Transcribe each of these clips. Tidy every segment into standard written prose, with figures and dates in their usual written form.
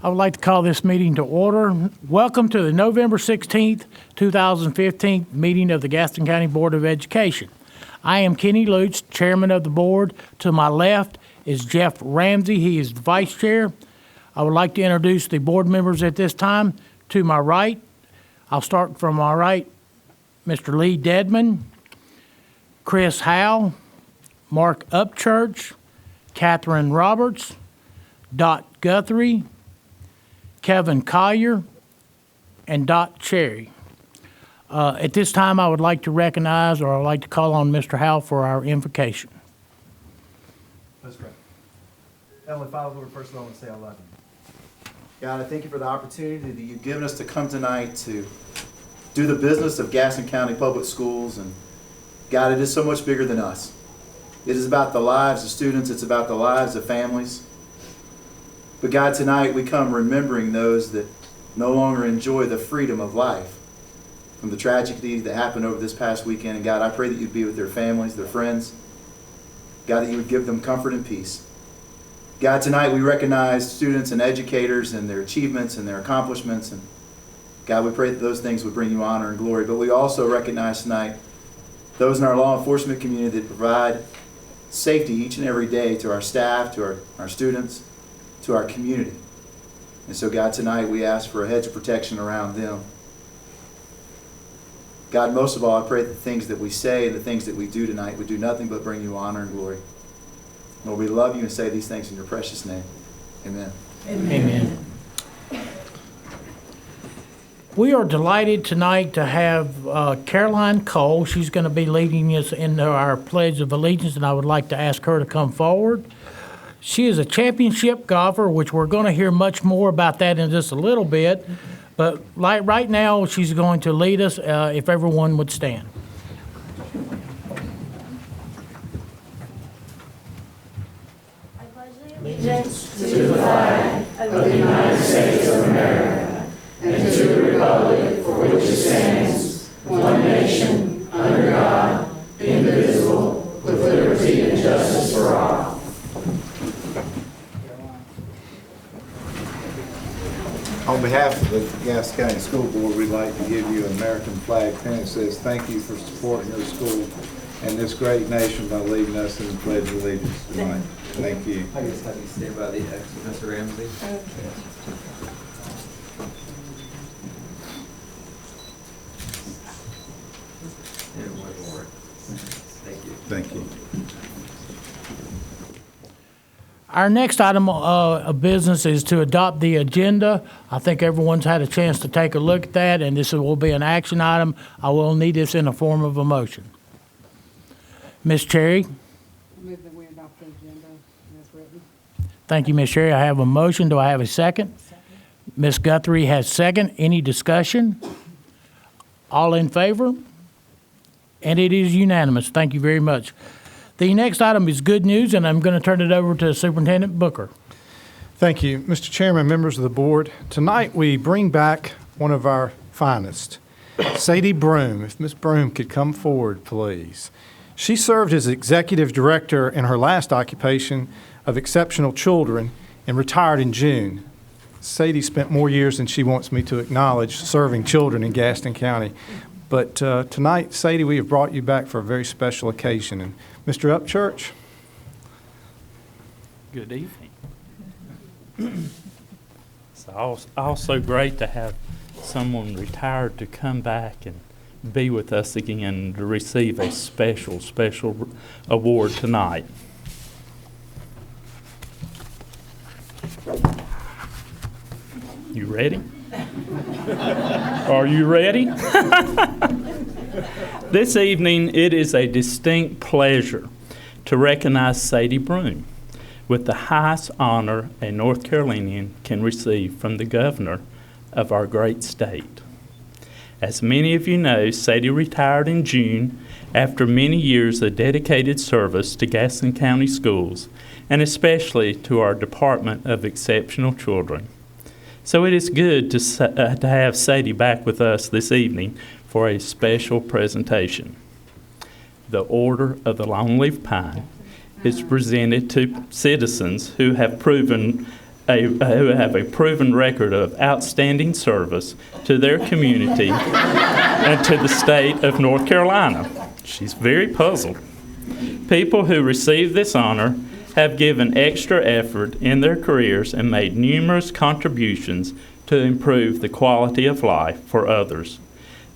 I would like to call this meeting to order. Welcome to the November 16th, 2015 meeting of the Gaston County Board of Education. I am Kenny Lutz, chairman of the board. To my left is Jeff Ramsey. He is the vice chair. I would like to introduce the board members at this time. To my right, I'll start from my right, Mr. Lee Dedman, Chris Howe, Mark Upchurch, Catherine Roberts, Dot Guthrie, Kevin Collier, and Dot Cherry. At this time, I would like to recognize, or I'd like to call on Mr. Howe for our invocation. That's great. Heavenly Father, Lord, first of all, I want to say I love you. God, I thank you for the opportunity that you've given us to come tonight to do the business of Gaston County Public Schools. And God, it is so much bigger than us. It is about the lives of students. It's about the lives of families. But God, tonight we come remembering those that no longer enjoy the freedom of life from the tragedy that happened over this past weekend. And God, I pray that you'd be with their families, their friends. God, that you would give them comfort and peace. God, tonight we recognize students and educators and their achievements and their accomplishments. And God, we pray that those things would bring you honor and glory. But we also recognize tonight those in our law enforcement community that provide safety each and every day to our staff, to our students, to our community. And so, God, tonight we ask for a hedge of protection around them. God, most of all, I pray that the things that we say and the things that we do tonight would do nothing but bring you honor and glory. Lord, we love you and say these things in your precious name. Amen. Amen. We are delighted tonight to have Caroline Cole. She's going to be leading us in our Pledge of Allegiance, and I would like to ask her to come forward. She is a championship golfer, which we're going to hear much more about that in just a little bit. But right now, she's going to lead us, if everyone would stand. I pledge allegiance to the flag of the United States of America and to the republic for which it stands, one nation, under God, indivisible, with liberty and justice for all. On behalf of the Gaston County School Board, we'd like to give you an American flag pin. It says, "Thank you for supporting your school and this great nation by leading us in the Pledge of Allegiance tonight." Thank you. I just have you stand by the exit, Mr. Ramsey. And one more. Thank you. Thank you. Our next item of business is to adopt the agenda. I think everyone's had a chance to take a look at that, and this will be an action item. I will need this in the form of a motion. Ms. Cherry? I move that we adopt the agenda as written. Thank you, Ms. Cherry. I have a motion. Do I have a second? Second. Ms. Guthrie has second. Any discussion? All in favor? And it is unanimous. Thank you very much. The next item is good news, and I'm going to turn it over to Superintendent Booker. Thank you, Mr. Chairman, members of the board. Tonight we bring back one of our finest, Sadie Broom. If Ms. Broom could come forward, please. She served as executive director in her last occupation of Exceptional Children and retired in June. Sadie spent more years than she wants me to acknowledge serving children in Gaston County. But tonight, Sadie, we have brought you back for a very special occasion. And Mr. Upchurch. Good evening. It's also great to have someone retired to come back and be with us again and to receive a special award tonight. You ready? Are you ready? This evening, it is a distinct pleasure to recognize Sadie Broom with the highest honor a North Carolinian can receive from the governor of our great state. As many of you know, Sadie retired in June after many years of dedicated service to Gaston County Schools, and especially to our Department of Exceptional Children. So it is good to have Sadie back with us this evening for a special presentation. The Order of the Longleaf Pine is presented to citizens who have proven who have a proven record of outstanding service to their community and to the state of North Carolina. She's very puzzled. People who receive this honor have given extra effort in their careers and made numerous contributions to improve the quality of life for others.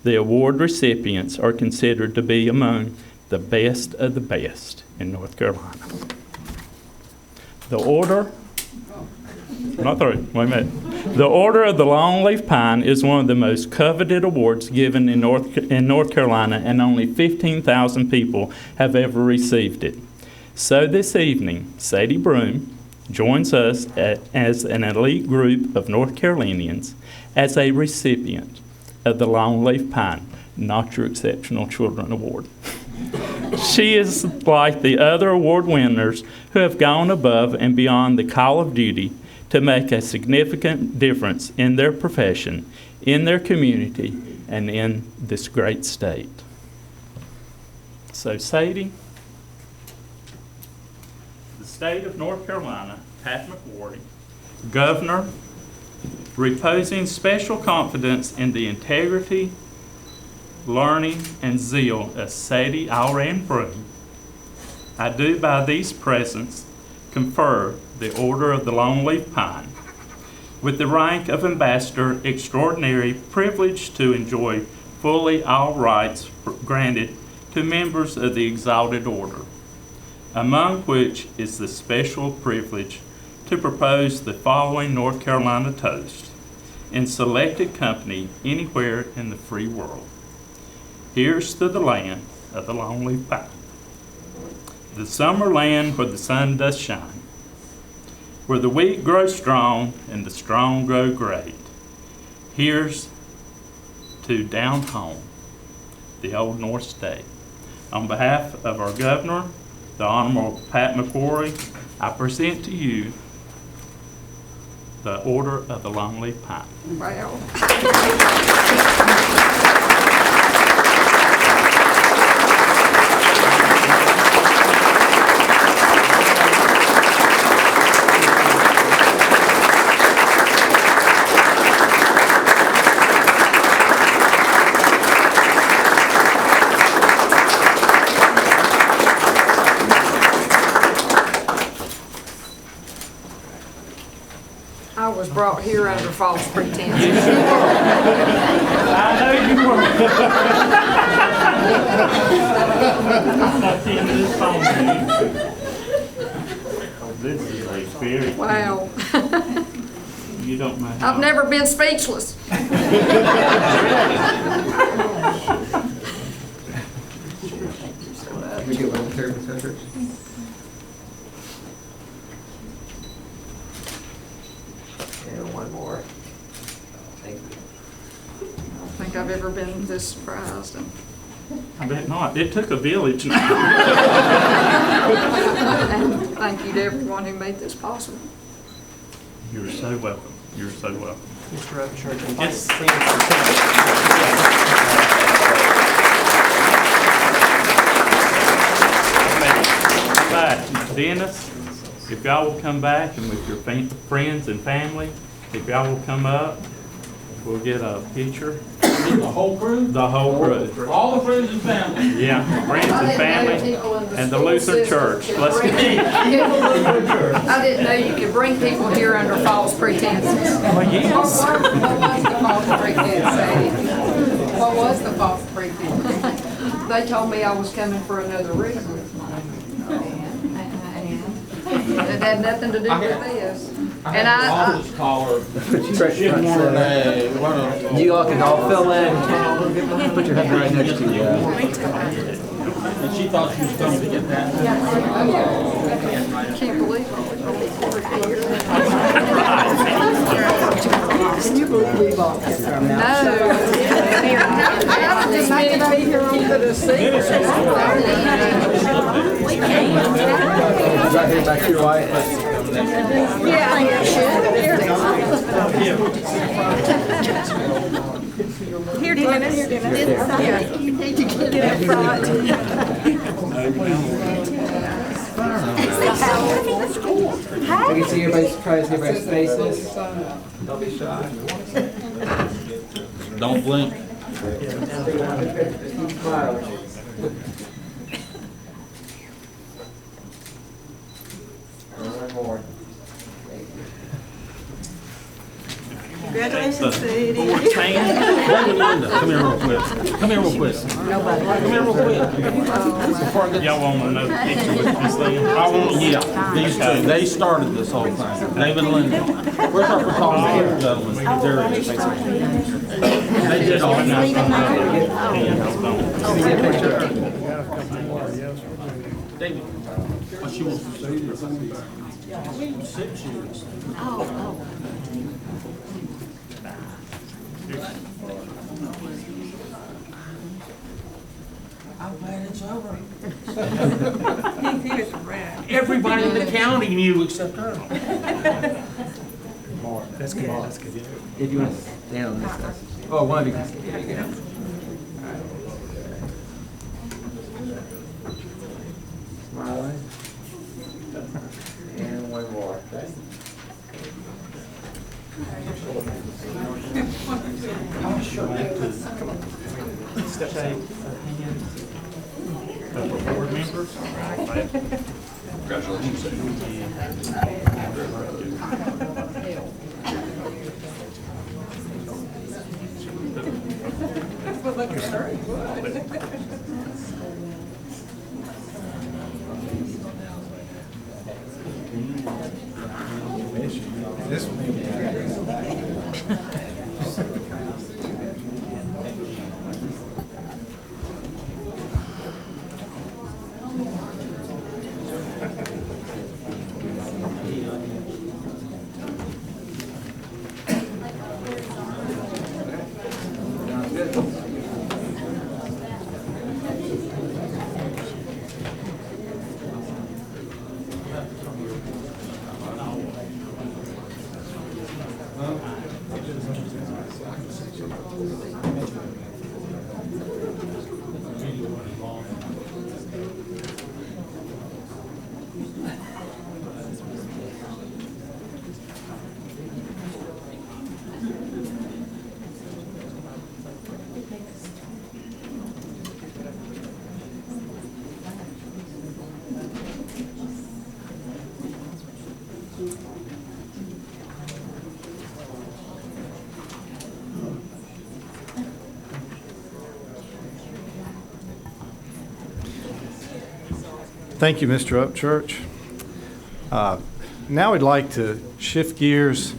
The award recipients are considered to be among the best of the best in North Carolina. The Order, not through, wait a minute. The Order of the Longleaf Pine is one of the most coveted awards given in North Carolina, and only 15,000 people have ever received it. So this evening, Sadie Broom joins us as an elite group of North Carolinians as a recipient of the Longleaf Pine Not Your Exceptional Children Award. She is like the other award winners who have gone above and beyond the call of duty to make a significant difference in their profession, in their community, and in this great state. So, Sadie, the state of North Carolina, Pat McQuarrie, Governor, reposing special confidence in the integrity, learning, and zeal of Sadie Alran Broom, I do by these presents confer the Order of the Longleaf Pine, with the rank of Ambassador Extraordinary, privileged to enjoy fully all rights granted to members of the exalted order, among which is the special privilege to propose the following North Carolina toast in selected company anywhere in the free world. Here's to the land of the Longleaf Pine, the summer land where the sun does shine, where the wheat grows strong and the strong grow great. Here's to down home, the old North State. On behalf of our governor, the Honorable Pat McQuarrie, I present to you the Order of the Longleaf Pine. Wow. I was brought here under false pretenses. I know you were. That's the end of this song. Oh, this is a very. Wow. You don't know. I've never been speechless. Let me get one of the table takers. And one more. Thank you. I don't think I've ever been this surprised. And I bet not. It took a village now. thank you to everyone who made this possible. You're so welcome. You're so welcome. Mr. Upchurch, Yes. Right, Dennis, if y'all will come back and with your friends and family, if y'all will come up, we'll get a picture. The whole crew? The whole crew. All the friends and family? Yeah, friends and family and the Lutheran Church. Let's get I didn't know you could bring people here under false pretenses. Well, yes. What was the false pretense, Sadie? What was the false pretense? They told me I was coming for another reason. It had nothing to do with this. And I you all can all fill in. Put your head right next to you. And she thought she was coming to get that. can't believe it. Can you believe all this? No. I just made it be here keep it a secret. Right here back to your wife. Yeah. Here, Dennis. Here, Dennis. You need to get in front. Hey. I can see everybody's trying to see everybody's faces. Don't be shy. Don't blink. Keep smiling. One more. Congratulations, Sadie. Come here real quick. Come here real quick. Come here real quick. Y'all want another picture with this thing? I want, yeah, these two, they started this whole thing. David and Linda. Where's our photographer, gentlemen? There it is. They did all that. Can we get a picture? David, what you want to say? I'm glad it's over. Everybody in the county knew except her. That's good, that's good. If you want to stand on this side. Oh, one of you can stand. There you go. Smiling. And one more. Okay. Board members? Thank you, Mr. Upchurch. Now we'd like to shift gears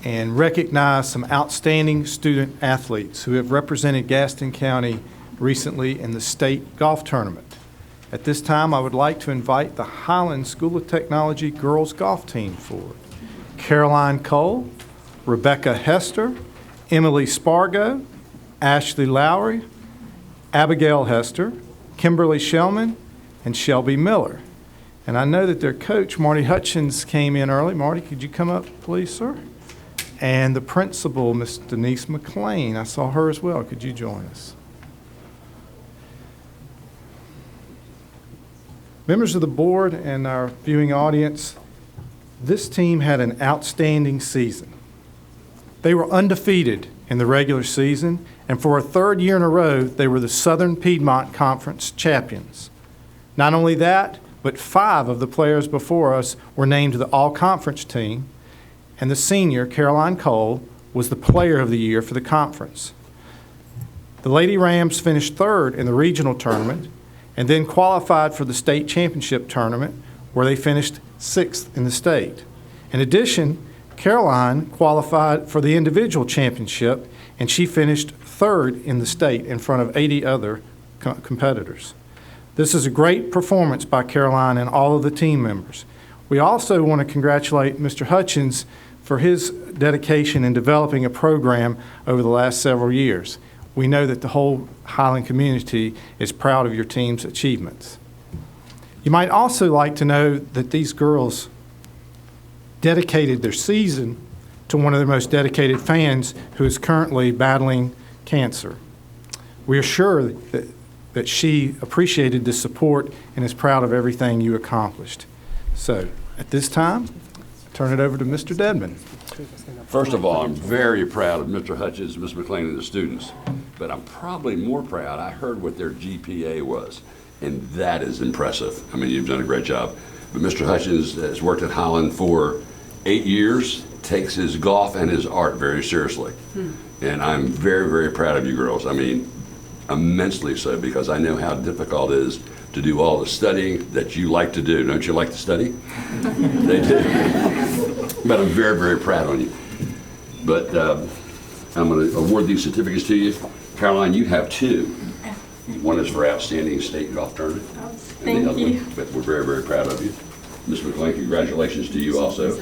and recognize some outstanding student athletes who have represented Gaston County recently in the state golf tournament. At this time, I would like to invite the Highland School of Technology girls golf team forward. Caroline Cole, Rebecca Hester, Emily Spargo, Ashley Lowry, Abigail Hester, Kimberly Shellman, and Shelby Miller. And I know that their coach, Marty Hutchins, came in early. Marty, could you come up, please, sir? And the principal, Miss Denise McLean. I saw her as well. Could you join us? Members of the board and our viewing audience, this team had an outstanding season. They were undefeated in the regular season, and for a third year in a row, they were the Southern Piedmont Conference champions. Not only that, but 5 of the players before us were named to the all-conference team, and the senior, Caroline Cole, was the player of the year for the conference. The Lady Rams finished 3rd in the regional tournament and then qualified for the state championship tournament, where they finished 6th in the state. In addition, Caroline qualified for the individual championship, and she finished 3rd in the state in front of 80 other competitors. This is a great performance by Caroline and all of the team members. We also want to congratulate Mr. Hutchins for his dedication in developing a program over the last several years. We know that the whole Highland community is proud of your team's achievements. You might also like to know that these girls dedicated their season to one of their most dedicated fans who is currently battling cancer. We are sure that she appreciated the support and is proud of everything you accomplished. So, at this time, turn it over to Mr. Dedman. First of all, I'm very proud of Mr. Hutchins, Ms. McLean, and the students, but I'm probably more proud, I heard what their GPA was, and that is impressive. I mean, you've done a great job. But Mr. Hutchins has worked at Highland for 8 years, takes his golf and his art very seriously. And I'm very, very proud of you girls. I mean, immensely so, because I know how difficult it is to do all the studying that you like to do. Don't you like to study? They do. But I'm very, very proud on you. But I'm going to award these certificates to you. Caroline, you have 2. One is for outstanding state golf tournament. Thank you. But we're very, very proud of you. Ms. McLean, congratulations to you also.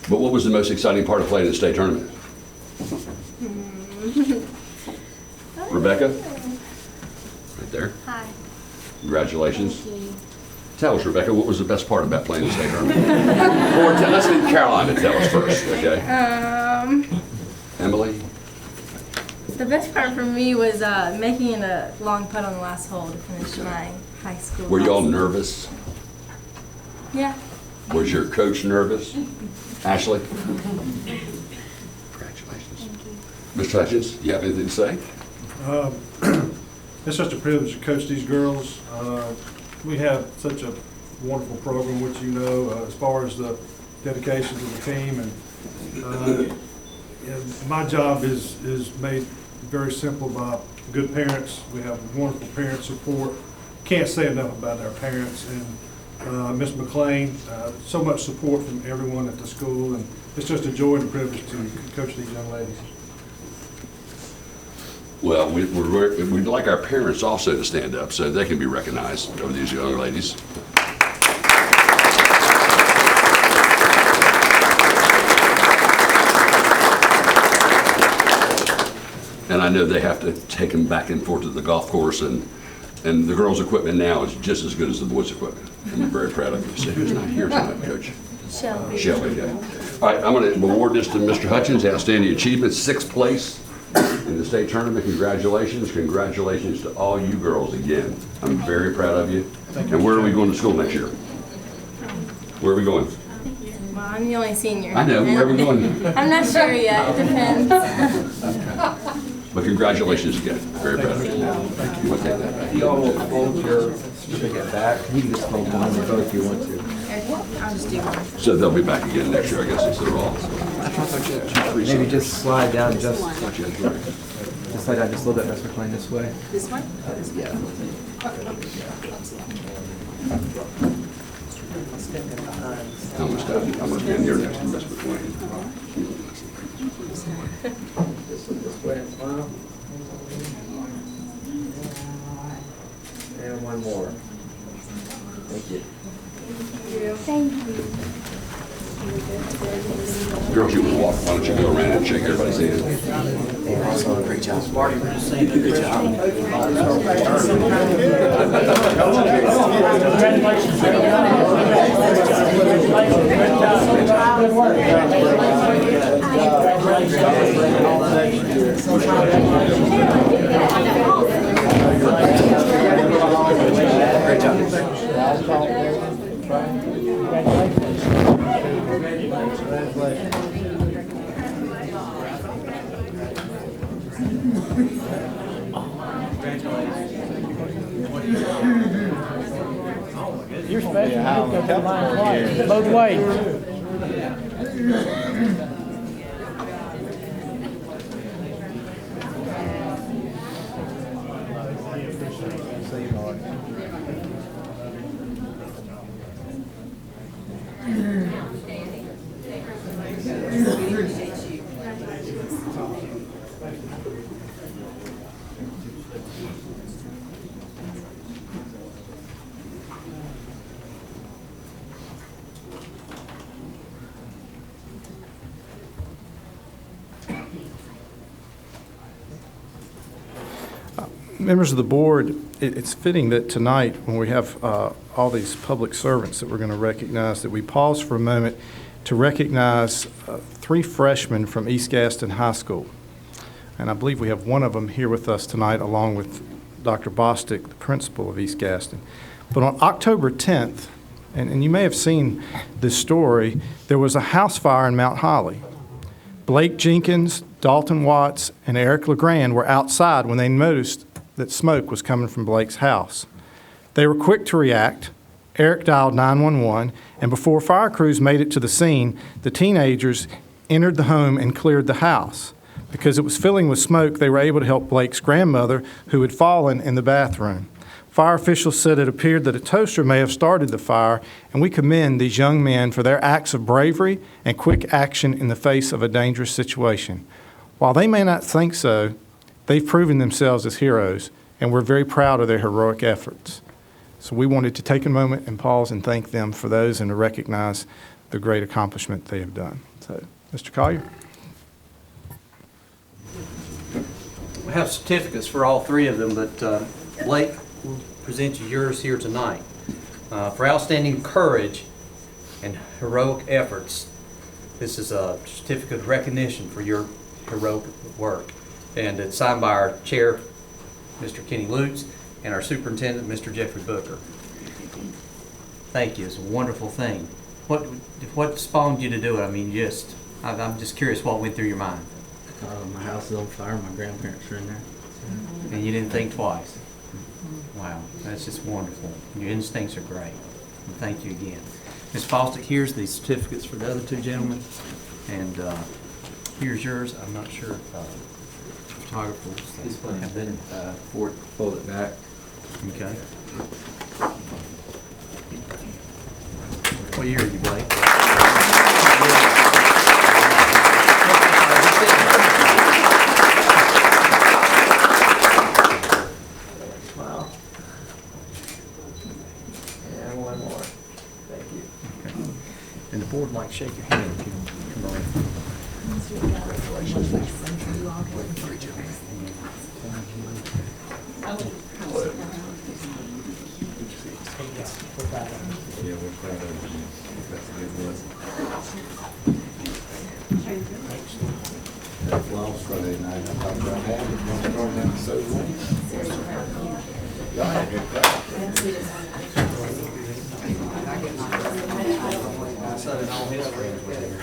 But what was the most exciting part of playing in the state tournament? Rebecca? Right there. Hi. Congratulations. Thank you. Tell us, Rebecca, what was the best part about playing the state tournament? Or let's leave Caroline to tell us first, okay? Emily? The best part for me was making a long putt on the last hole to finish my high school. Were you all golf. nervous? Yeah. Was your coach nervous? Ashley? Congratulations. Mr. Hutchins, you have anything to say? It's such a privilege to coach these girls. We have such a wonderful program, which you know, as far as the dedication to the team. And my job is made very simple by good parents. We have wonderful parent support. Can't say enough about our parents. And Ms. McLean, so much support from everyone at the school. And it's just a joy and a privilege to coach these young ladies. Well, we'd like our parents also to stand up so they can be recognized over these young ladies. And I know they have to take them back and forth to the golf course, and the girls' equipment now is just as good as the boys' equipment. I'm very proud of you. So who's not here tonight, Coach? Shelby. Shelby, yeah. All right, I'm going to award this to Mr. Hutchins, outstanding achievement, 6th place in the state tournament. Congratulations. Congratulations to all you girls again. I'm very proud of you. And where are we going to school next year? Where are we going? Well, I'm the only senior. I know. Where are we going? I'm not sure yet. It depends. But congratulations again. Very proud of you. Thank you. We'll take that back. Y'all will hold your certificate back. You can just hold one or both if you want to. I'll just do one. So they'll be back again next year, I guess, instead of all. Maybe just slide down just Thought you had 3. Just slide down just a little bit, Ms. McLean, this way. This one? Yeah. How much time? I'm going to be in here next to Ms. McLean. This way and smile. And one more. Thank you. Thank you. Girls, you would walk. Why don't you go around and shake everybody's hand? Great job. Good job. Great job. You're special. You go to the line twice, both ways. Members of the board, it's fitting that tonight, when we have all these public servants that we're going to recognize, that we pause for a moment to recognize 3 freshmen from East Gaston High School. And I believe we have one of them here with us tonight, along with Dr. Bostic, the principal of East Gaston. But on October 10th, And you may have seen this story. There was a house fire in Mount Holly. Blake Jenkins, Dalton Watts, and Eric LeGrand were outside when they noticed that smoke was coming from Blake's house. They were quick to react. Eric dialed 911, and before fire crews made it to the scene, the teenagers entered the home and cleared the house. Because it was filling with smoke, they were able to help Blake's grandmother, who had fallen in the bathroom. Fire officials said it appeared that a toaster may have started the fire, and we commend these young men for their acts of bravery and quick action in the face of a dangerous situation. While they may not think so, they've proven themselves as heroes, and we're very proud of their heroic efforts. So we wanted to take a moment and pause and thank them for those and to recognize the great accomplishment they have done. So, Mr. Collier. We have certificates for all three of them, but Blake will present you yours here tonight. For outstanding courage and heroic efforts, this is a certificate of recognition for your heroic work. And it's signed by our chair, Mr. Kenny Lutz, and our superintendent, Mr. Jeffrey Booker. Thank you. It's a wonderful thing. What spawned you to do it? I mean, I'm just curious what went through your mind. My house is on fire. My grandparents are in there. And you didn't think twice. Wow, that's just wonderful. Your instincts are great. And thank you again. Ms. Fosdick, here's the certificates for the other two gentlemen. And here's yours. I'm not sure if photographers have been Fold it back. Okay. What year are you, Blake? Wow. And one more. Thank you. Okay. And the board would like to shake your hand if you come on. Yeah, we're proud of you. That's a good blessing. That lost Friday night. I thought about having it. So y'all had a good time. Son and all his friends were there.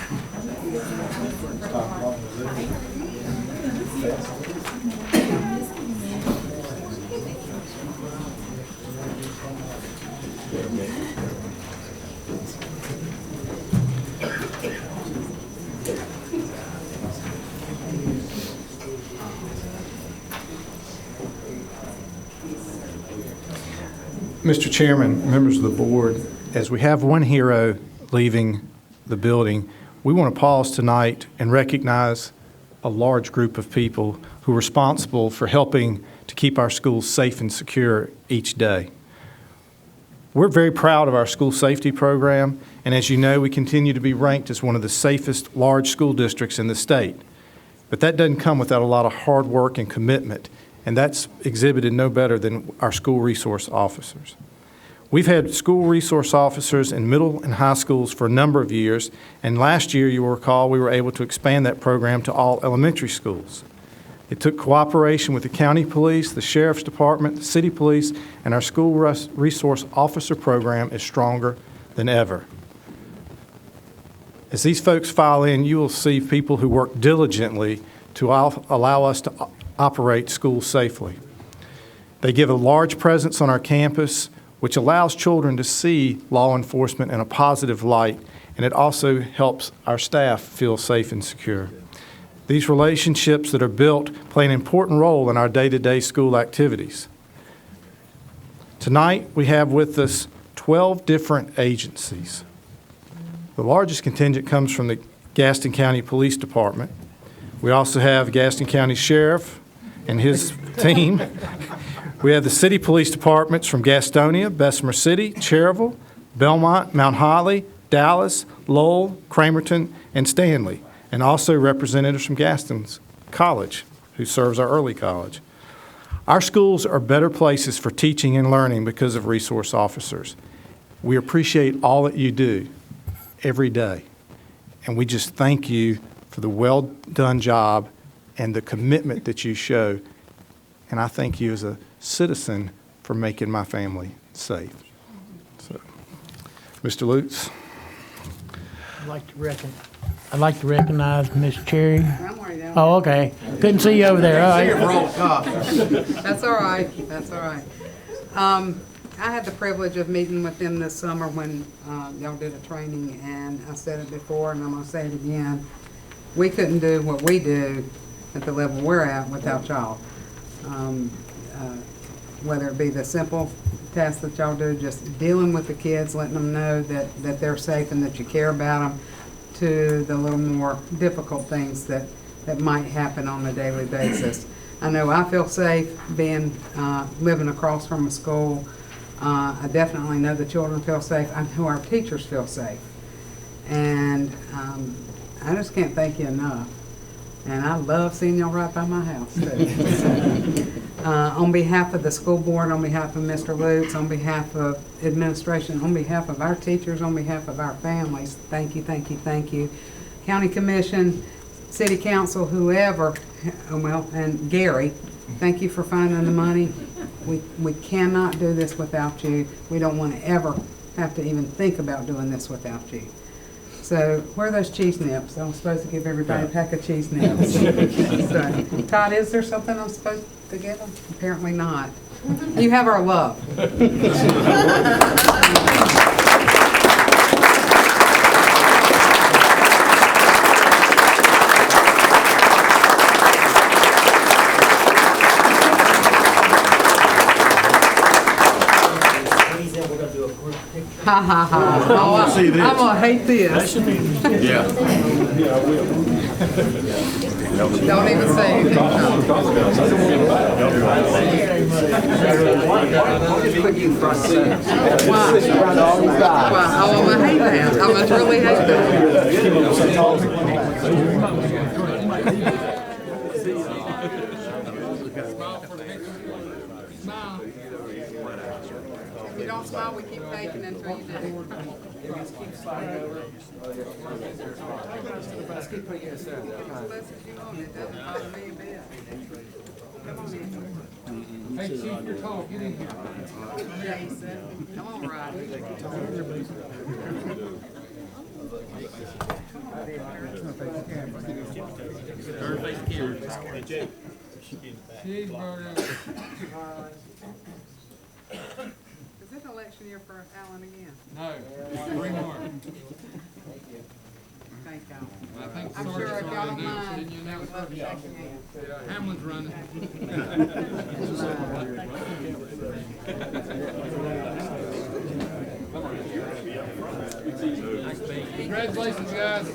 Mr. Chairman, members of the board, as we have one hero leaving the building, we want to pause tonight and recognize a large group of people who are responsible for helping to keep our schools safe and secure each day. We're very proud of our school safety program, and as you know, we continue to be ranked as one of the safest large school districts in the state. But that doesn't come without a lot of hard work and commitment, and that's exhibited no better than our school resource officers. We've had school resource officers in middle and high schools for a number of years, and last year, you will recall, we were able to expand that program to all elementary schools. It took cooperation with the county police, the sheriff's department, the city police, and our school resource officer program is stronger than ever. As these folks file in, you will see people who work diligently to allow us to operate schools safely. They give a large presence on our campus, which allows children to see law enforcement in a positive light, and it also helps our staff feel safe and secure. These relationships that are built play an important role in our day-to-day school activities. Tonight, we have with us 12 different agencies. The largest contingent comes from the Gaston County Police Department. We also have Gaston County Sheriff and his team. We have the city police departments from Gastonia, Bessemer City, Cherryville, Belmont, Mount Holly, Dallas, Lowell, Cramerton, and Stanley, and also representatives from Gaston's College, who serves our early college. Our schools are better places for teaching and learning because of resource officers. We appreciate all that you do every day, and we just thank you for the well-done job and the commitment that you show, and I thank you as a citizen for making my family safe. So, Mr. Lutz? I'd like to recognize Miss Cherry. I'm already down. Oh, okay. Couldn't see you over there. All right. That's all right, that's all right. I had the privilege of meeting with them this summer when y'all did a training, and I said it before, and I'm gonna say it again. We couldn't do what we do at the level we're at without y'all. Whether it be the simple tasks that y'all do, just dealing with the kids, letting them know that they're safe and that you care about them, to the little more difficult things that might happen on a daily basis. I know I feel safe being, living across from a school. I definitely know the children feel safe. I know our teachers feel safe. And I just can't thank you enough. And I love seeing y'all right by my house, too. On behalf of the school board, on behalf of Mr. Lutz, on behalf of administration, on behalf of our teachers, on behalf of our families, thank you, thank you, thank you. County Commission, City Council, whoever, well, and Gary, thank you for finding the money. We cannot do this without you. We don't want to ever have to even think about doing this without you. So, where are those cheese nips? I'm supposed to give everybody a pack of cheese nips. So, Todd, is there something I'm supposed to give them? Apparently not. You have our love. Ha ha ha. Oh, I'm gonna hate this. Yeah. Don't even say anything. Why? Oh, I'm gonna hate that. I'm gonna really hate that. If you don't smile, we keep taking until you do. Let's keep putting you in there. As less as you want, it doesn't bother me a bit. Come on in. Hey, Chief, you're tall, get in here. Jason, come on, Rodney. Is it election year for Allen again? No, 3 more. Thank y'all. I think I'm sure if y'all don't mind, you I would love to shake your hand. Hamlin's running. Congratulations, guys.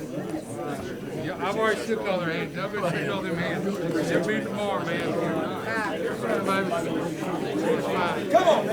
Yeah, I've already shook all their hands. I've been shaking all them hands. They'll be tomorrow, man. Come on,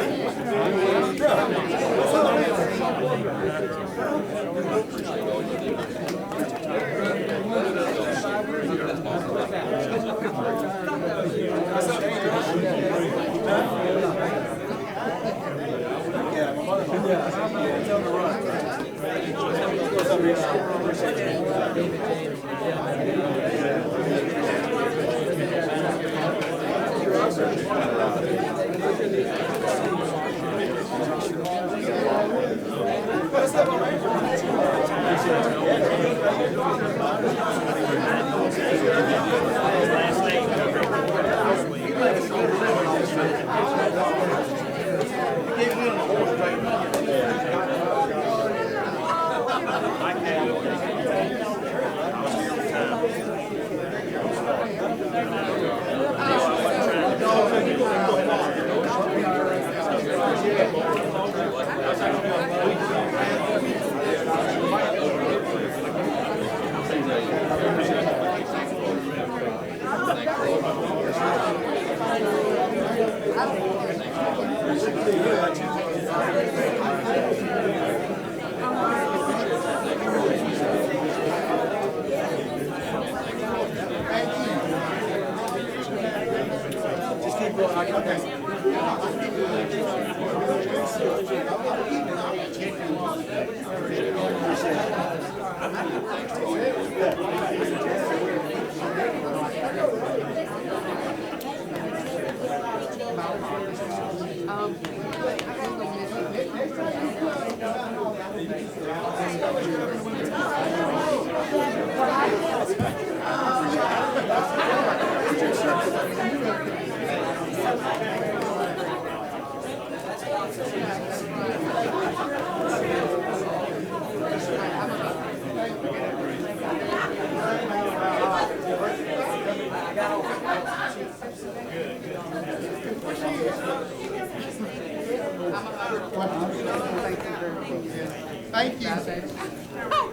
Thank you.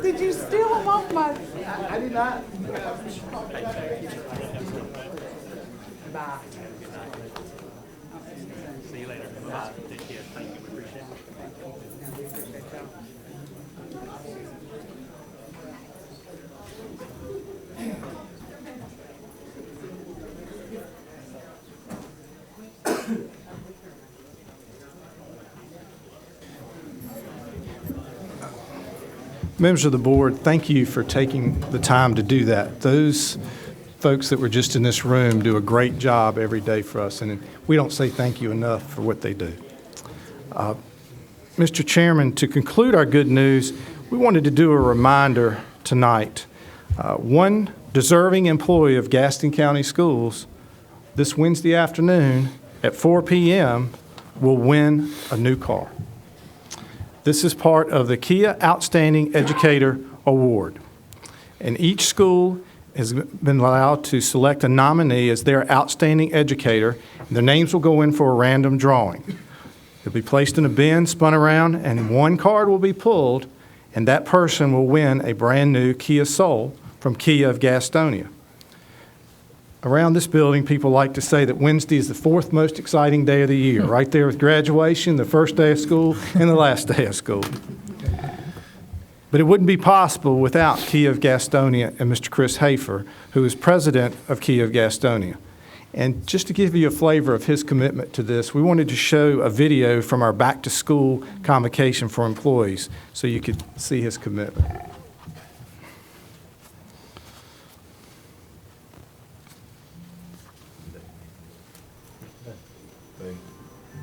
Did you steal them off my? I did not. Bye. See you later. Thank you. We appreciate it. Members of the board, thank you for taking the time to do that. Those folks that were just in this room do a great job every day for us, and we don't say thank you enough for what they do. Mr. Chairman, to conclude our good news, we wanted to do a reminder tonight. One deserving employee of Gaston County Schools this Wednesday afternoon at 4 p.m. will win a new car. This is part of the Kia Outstanding Educator Award. And each school has been allowed to select a nominee as their outstanding educator. Their names will go in for a random drawing. They'll be placed in a bin, spun around, and one card will be pulled, and that person will win a brand new Kia Soul from Kia of Gastonia. Around this building, people like to say that Wednesday is the fourth most exciting day of the year, right there with graduation, the first day of school, and the last day of school. But it wouldn't be possible without Kia of Gastonia and Mr. Chris Hafer, who is president of Kia of Gastonia. And just to give you a flavor of his commitment to this, we wanted to show a video from our back-to-school convocation for employees so you could see his commitment.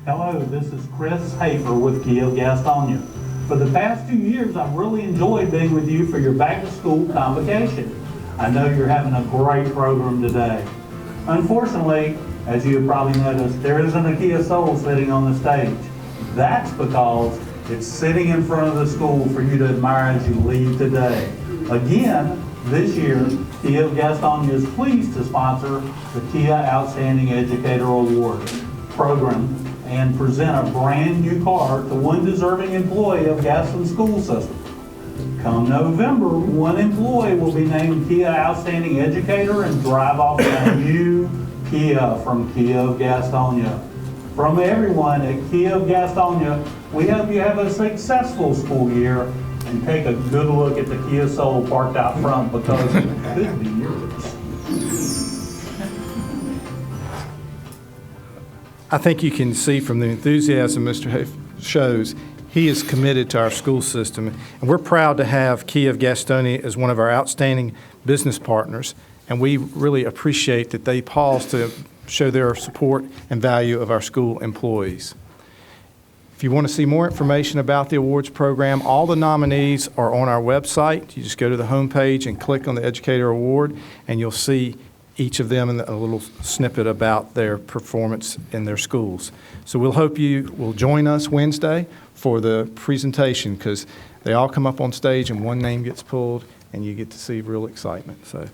Hello, this is Chris Hafer with Kia of Gastonia. For the past 2 years, I've really enjoyed being with you for your back-to-school convocation. I know you're having a great program today. Unfortunately, as you have probably noticed, there isn't a Kia Soul sitting on the stage. That's because it's sitting in front of the school for you to admire as you leave today. Again, this year, Kia of Gastonia is pleased to sponsor the Kia Outstanding Educator Award program and present a brand new car to one deserving employee of Gaston School System. Come November, one employee will be named Kia Outstanding Educator and drive off in a new Kia from Kia of Gastonia. From everyone at Kia of Gastonia, we hope you have a successful school year and take a good look at the Kia Soul parked out front because it could be yours. I think you can see from the enthusiasm Mr. Hafer shows, he is committed to our school system. And we're proud to have Kia of Gastonia as one of our outstanding business partners. And we really appreciate that they pause to show their support and value of our school employees. If you want to see more information about the awards program, all the nominees are on our website. You just go to the homepage and click on the Educator Award, and you'll see each of them in a little snippet about their performance in their schools. So we'll hope you will join us Wednesday for the presentation because they all come up on stage and one name gets pulled and you get to see real excitement. So,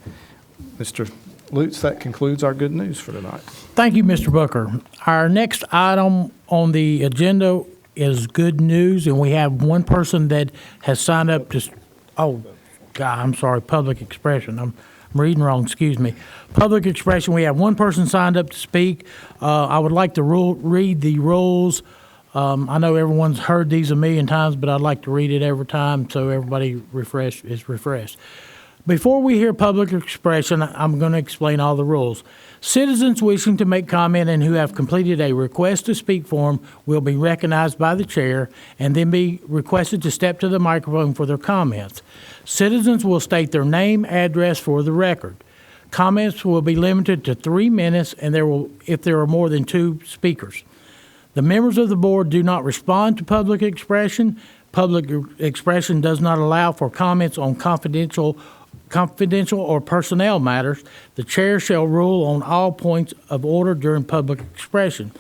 Mr. Lutz, that concludes our good news for tonight. Thank you, Mr. Booker. Our next item on the agenda is good news, and we have one person that has signed up to, public expression. I'm reading wrong, excuse me. Public expression, we have one person signed up to speak. I would like to read the rules. I know everyone's heard these a million times, but I'd like to read it every time so everybody is refreshed. Before we hear public expression, I'm going to explain all the rules. Citizens wishing to make comment and who have completed a request to speak form will be recognized by the chair and then be requested to step to the microphone for their comments. Citizens will state their name, address for the record. Comments will be limited to 3 minutes and if there are more than 2 speakers. The members of the board do not respond to public expression. public expression does not allow for comments on confidential or personnel matters, the chair shall rule on all points of order during public expression.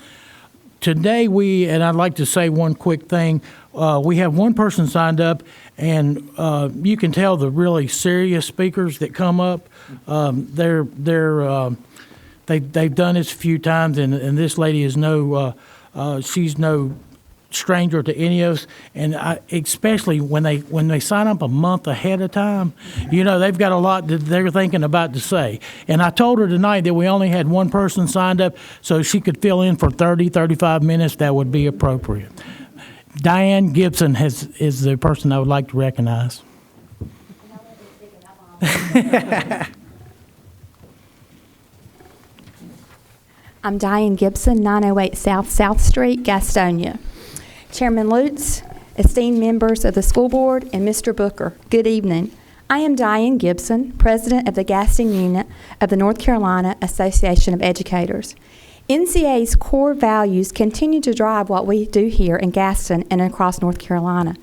Today, and I'd like to say one quick thing, we have one person signed up, and you can tell the really serious speakers that come up, they've done this a few times, and this lady is she's no stranger to any of us, and especially when they sign up a month ahead of time, they've got a lot that they're thinking about to say. And I told her tonight that we only had one person signed up, so she could fill in for 35 minutes. That would be appropriate. Diane Gibson is the person I would like to recognize. I'm Diane Gibson, 908 South Street, Gastonia. Chairman Lutz, esteemed members of the school board, and Mr. Booker, good evening. I am Diane Gibson, president of the Gaston unit of the North Carolina Association of Educators. NCA's core values continue to drive what we do here in Gaston and across North Carolina.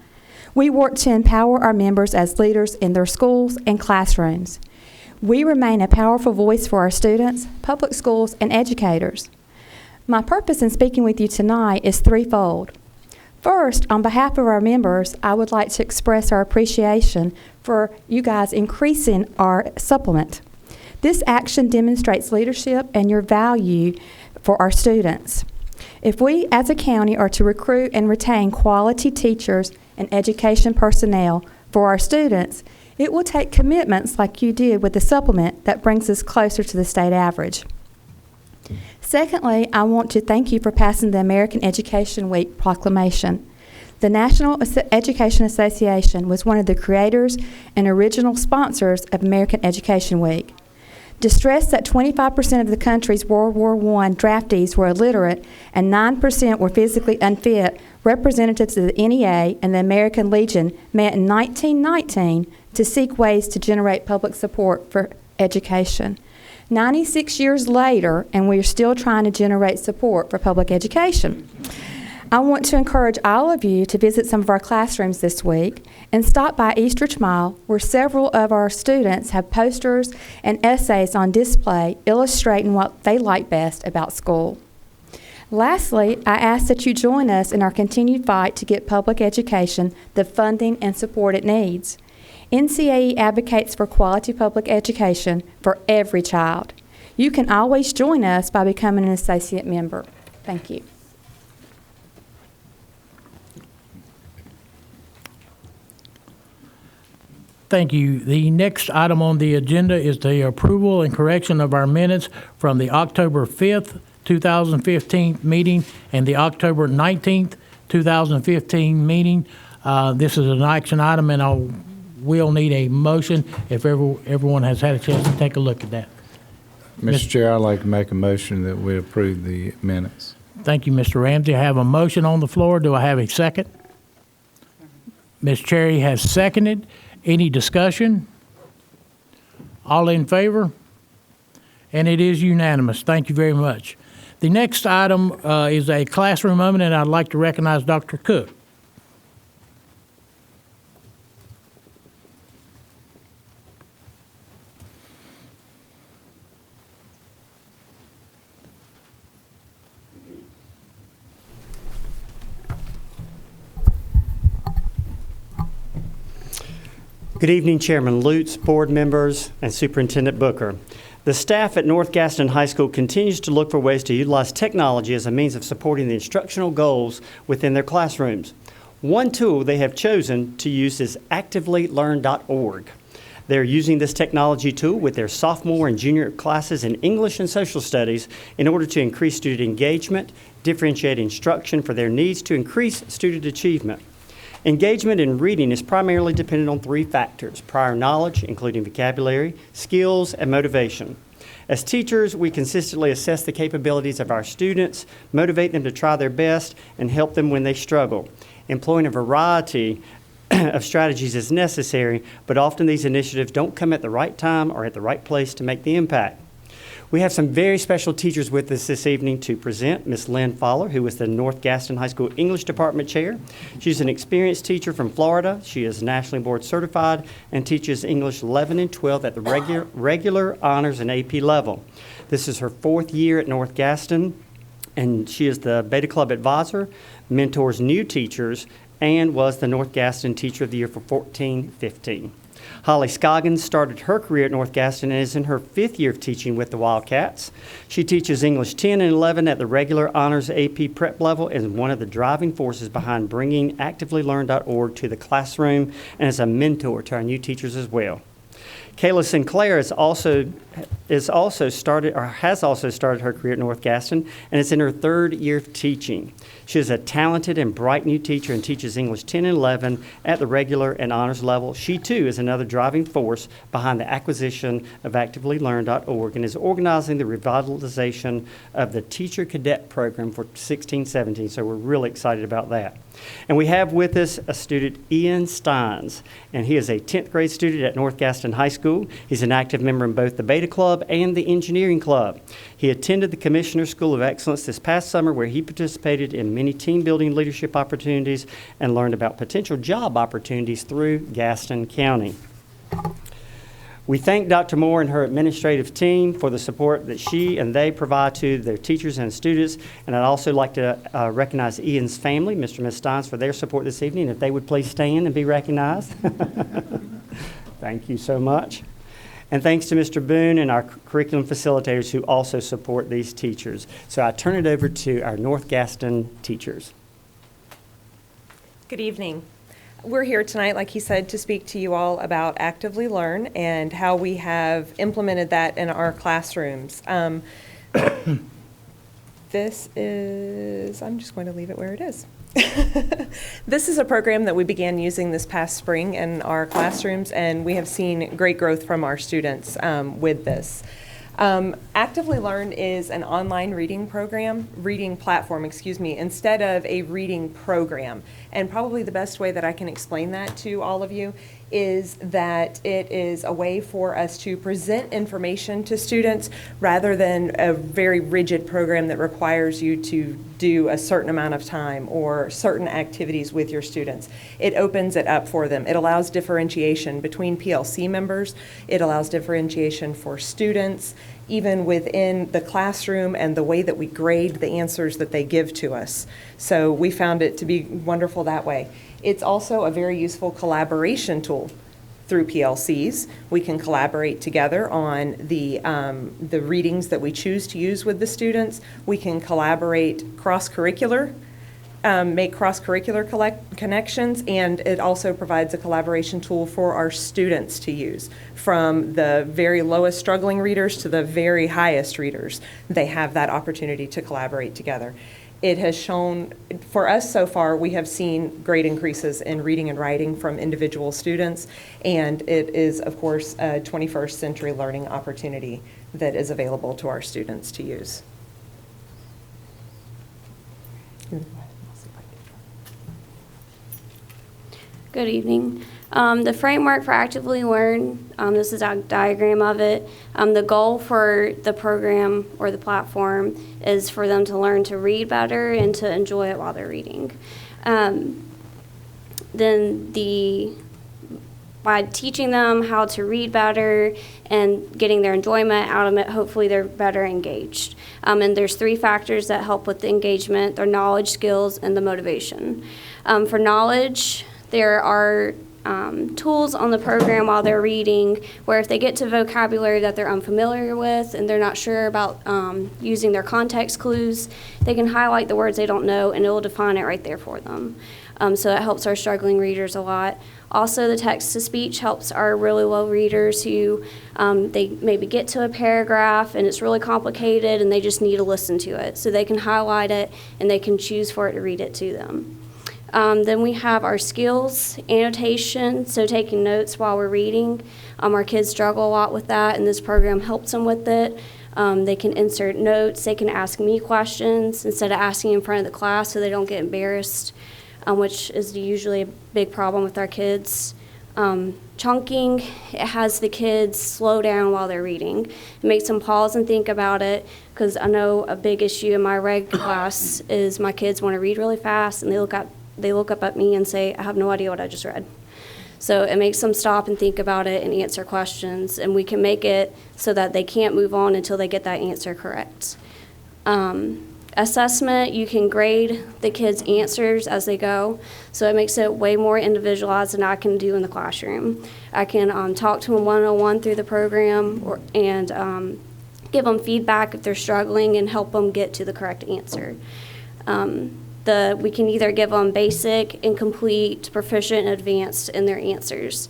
We work to empower our members as leaders in their schools and classrooms. We remain a powerful voice for our students, public schools, and educators. My purpose in speaking with you tonight is threefold. First, on behalf of our members, I would like to express our appreciation for you guys increasing our supplement. This action demonstrates leadership and your value for our students. If we as a county are to recruit and retain quality teachers and education personnel for our students, it will take commitments like you did with the supplement that brings us closer to the state average. Secondly, I want to thank you for passing the American Education Week Proclamation. The National Education Association was one of the creators and original sponsors of American Education Week. Distressed that 25% of the country's World War I draftees were illiterate and 9% were physically unfit, representatives of the NEA and the American Legion met in 1919 to seek ways to generate public support for education. 96 years later, and we're still trying to generate support for public education. I want to encourage all of you to visit some of our classrooms this week and stop by Eastridge Mall, where several of our students have posters and essays on display illustrating what they like best about school. Lastly, I ask that you join us in our continued fight to get public education the funding and support it needs. NCAE advocates for quality public education for every child. You can always join us by becoming an associate member. Thank you. Thank you. The next item on the agenda is the approval and correction of our minutes from the October 5th, 2015 meeting and the October 19th, 2015 meeting. This is an action item, and we'll need a motion if everyone has had a chance to take a look at that. Mr. Chair, I'd like to make a motion that we approve the minutes. Thank you, Mr. Ramsey. I have a motion on the floor. Do I have a second? Ms. Cherry has seconded. Any discussion? All in favor? And it is unanimous. Thank you very much. The next item is a classroom moment, and I'd like to recognize Dr. Cook. Good evening, Chairman Lutz, board members, and Superintendent Booker. The staff at North Gaston High School continues to look for ways to utilize technology as a means of supporting the instructional goals within their classrooms. One tool they have chosen to use is activelylearn.org. They're using this technology tool with their sophomore and junior classes in English and social studies in order to increase student engagement, differentiate instruction for their needs to increase student achievement. Engagement in reading is primarily dependent on three factors: prior knowledge, including vocabulary, skills, and motivation. As teachers, we consistently assess the capabilities of our students, motivate them to try their best, and help them when they struggle. Employing a variety of strategies is necessary, but often these initiatives don't come at the right time or at the right place to make the impact. We have some very special teachers with us this evening to present. Miss Lynn Fowler, who is the North Gaston High School English Department Chair. She's an experienced teacher from Florida. She is nationally board certified and teaches English 11 and 12 at the regular honors and AP level. This is her 4th year at North Gaston, and she is the Beta Club advisor, mentors new teachers, and was the North Gaston Teacher of the Year for 14-15. Holly Scoggins started her career at North Gaston and is in her 5th year of teaching with the Wildcats. She teaches English 10 and 11 at the regular honors AP prep level and is one of the driving forces behind bringing activelylearn.org to the classroom and is a mentor to our new teachers as well. Kayla Sinclair has also started her career at North Gaston and is in her 3rd year of teaching. She is a talented and bright new teacher and teaches English 10 and 11 at the regular and honors level. She too is another driving force behind the acquisition of activelylearn.org and is organizing the revitalization of the teacher cadet program for 16-17. So we're really excited about that. And we have with us a student, Ian Steins, and he is a 10th grade student at North Gaston High School. He's an active member in both the Beta Club and the Engineering Club. He attended the Commissioner's School of Excellence this past summer, where he participated in many team-building leadership opportunities and learned about potential job opportunities through Gaston County. We thank Dr. Moore and her administrative team for the support that she and they provide to their teachers and students. And I'd also like to recognize Ian's family, Mr. and Ms. Steins, for their support this evening. If they would please stand and be recognized. Thank you so much. And thanks to Mr. Boone and our curriculum facilitators who also support these teachers. So I turn it over to our North Gaston teachers. Good evening. We're here tonight, like he said, to speak to you all about Actively Learn and how we have implemented that in our classrooms. This is, I'm just going to leave it where it is. This is a program that we began using this past spring in our classrooms, and we have seen great growth from our students with this. Actively Learn is an online reading platform, instead of a reading program. And probably the best way that I can explain that to all of you is that it is a way for us to present information to students rather than a very rigid program that requires you to do a certain amount of time or certain activities with your students. It opens it up for them. It allows differentiation between PLC members. It allows differentiation for students, even within the classroom and the way that we grade the answers that they give to us. So we found it to be wonderful that way. It's also a very useful collaboration tool through PLCs. We can collaborate together on the readings that we choose to use with the students. We can collaborate cross-curricular, make cross-curricular connections, and it also provides a collaboration tool for our students to use. From the very lowest struggling readers to the very highest readers, they have that opportunity to collaborate together. It has shown, for us so far, we have seen great increases in reading and writing from individual students, and it is, of course, a 21st century learning opportunity that is available to our students to use. Good evening. The framework for Actively Learn, this is a diagram of it. The goal for the program or the platform is for them to learn to read better and to enjoy it while they're reading. By teaching them how to read better and getting their enjoyment out of it, hopefully they're better engaged. And there's 3 factors that help with the engagement: their knowledge, skills, and the motivation. For knowledge, there are tools on the program while they're reading where if they get to vocabulary that they're unfamiliar with and they're not sure about using their context clues, they can highlight the words they don't know and it will define it right there for them. So it helps our struggling readers a lot. Also, the text-to-speech helps our really low readers who they maybe get to a paragraph and it's really complicated and they just need to listen to it. So they can highlight it and they can choose for it to read it to them. Then we have our skills, annotation, so taking notes while we're reading. Our kids struggle a lot with that, and this program helps them with it. They can insert notes. They can ask me questions instead of asking in front of the class so they don't get embarrassed, which is usually a big problem with our kids. Chunking, it has the kids slow down while they're reading. It makes them pause and think about it, because I know a big issue in my reg class is my kids want to read really fast, and they look up at me and say, I have no idea what I just read. So it makes them stop and think about it and answer questions, and we can make it so that they can't move on until they get that answer correct. Assessment, you can grade the kids' answers as they go, so it makes it way more individualized than I can do in the classroom. I can talk to them one-on-one through the program and give them feedback if they're struggling and help them get to the correct answer. We can either give them basic, incomplete, proficient, and advanced in their answers.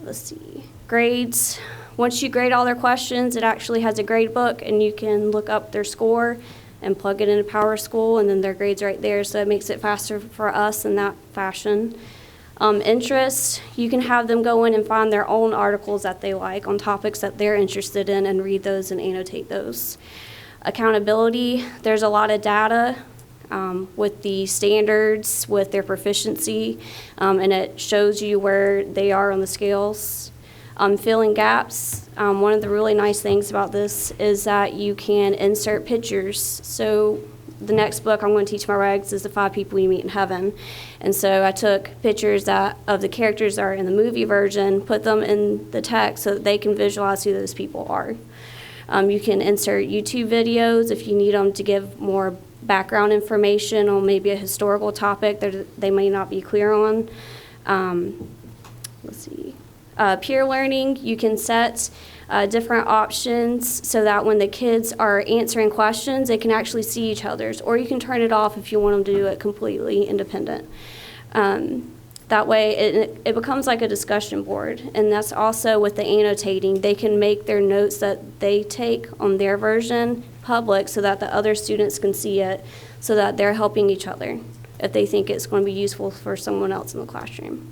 Let's see. Grades. Once you grade all their questions, it actually has a grade book, and you can look up their score and plug it into PowerSchool, and then their grade's right there, so it makes it faster for us in that fashion. Interest, you can have them go in and find their own articles that they like on topics that they're interested in and read those and annotate those. Accountability, there's a lot of data with the standards, with their proficiency, and it shows you where they are on the scales. Filling gaps, one of the really nice things about this is that you can insert pictures. So the next book I'm going to teach my regs is The 5 People You Meet in Heaven. And so I took pictures of the characters that are in the movie version, put them in the text so that they can visualize who those people are. You can insert YouTube videos if you need them to give more background information on maybe a historical topic that they may not be clear on. Let's see. Peer learning, you can set different options so that when the kids are answering questions, they can actually see each other's, or you can turn it off if you want them to do it completely independent. That way it becomes like a discussion board, and that's also with the annotating. They can make their notes that they take on their version public so that the other students can see it, so that they're helping each other if they think it's going to be useful for someone else in the classroom.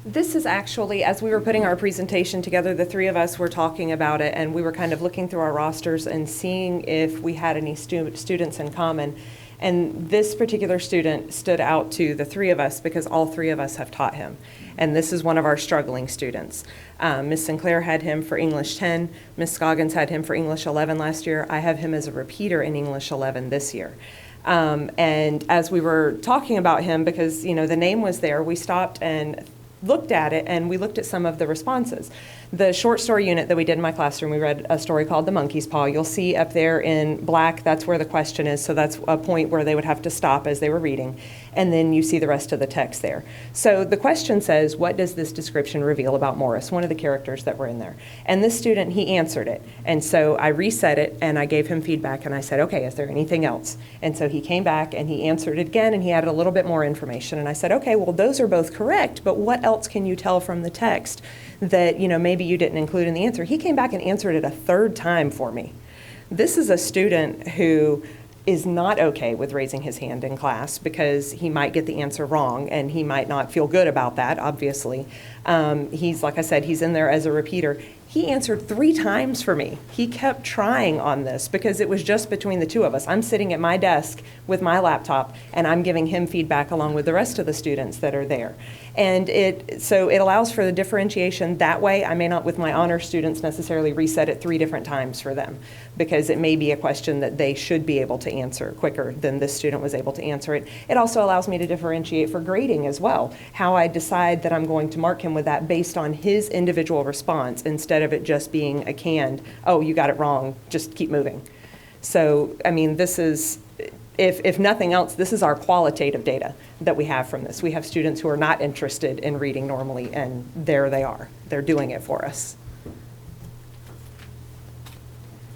This is actually, as we were putting our presentation together, the three of us were talking about it, and we were kind of looking through our rosters and seeing if we had any students in common. And this particular student stood out to the three of us because all three of us have taught him. And this is one of our struggling students. Ms. Sinclair had him for English 10. Ms. Scoggins had him for English 11 last year. I have him as a repeater in English 11 this year. And as we were talking about him, because the name was there, we stopped and looked at it, and we looked at some of the responses. The short story unit that we did in my classroom, we read a story called The Monkey's Paw. You'll see up there in black, that's where the question is, so that's a point where they would have to stop as they were reading, and then you see the rest of the text there. So the question says, what does this description reveal about Morris, one of the characters that were in there? And this student, he answered it, and so I reset it, and I gave him feedback, and I said, okay, is there anything else? And so he came back, and he answered it again, and he added a little bit more information, and I said, okay, well, those are both correct, but what else can you tell from the text that maybe you didn't include in the answer? He came back and answered it a third time for me. This is a student who is not okay with raising his hand in class because he might get the answer wrong and he might not feel good about that, obviously. He's, like I said, he's in there as a repeater. He answered 3 times for me. He kept trying on this because it was just between the two of us. I'm sitting at my desk with my laptop and I'm giving him feedback along with the rest of the students that are there. And so it allows for the differentiation that way. I may not, with my honor students, necessarily reset it 3 different times for them because it may be a question that they should be able to answer quicker than this student was able to answer it. It also allows me to differentiate for grading as well, how I decide that I'm going to mark him with that based on his individual response instead of it just being a canned, oh, you got it wrong, just keep moving. So, I mean, this is, if nothing else, this is our qualitative data that we have from this. We have students who are not interested in reading normally, and there they are. They're doing it for us.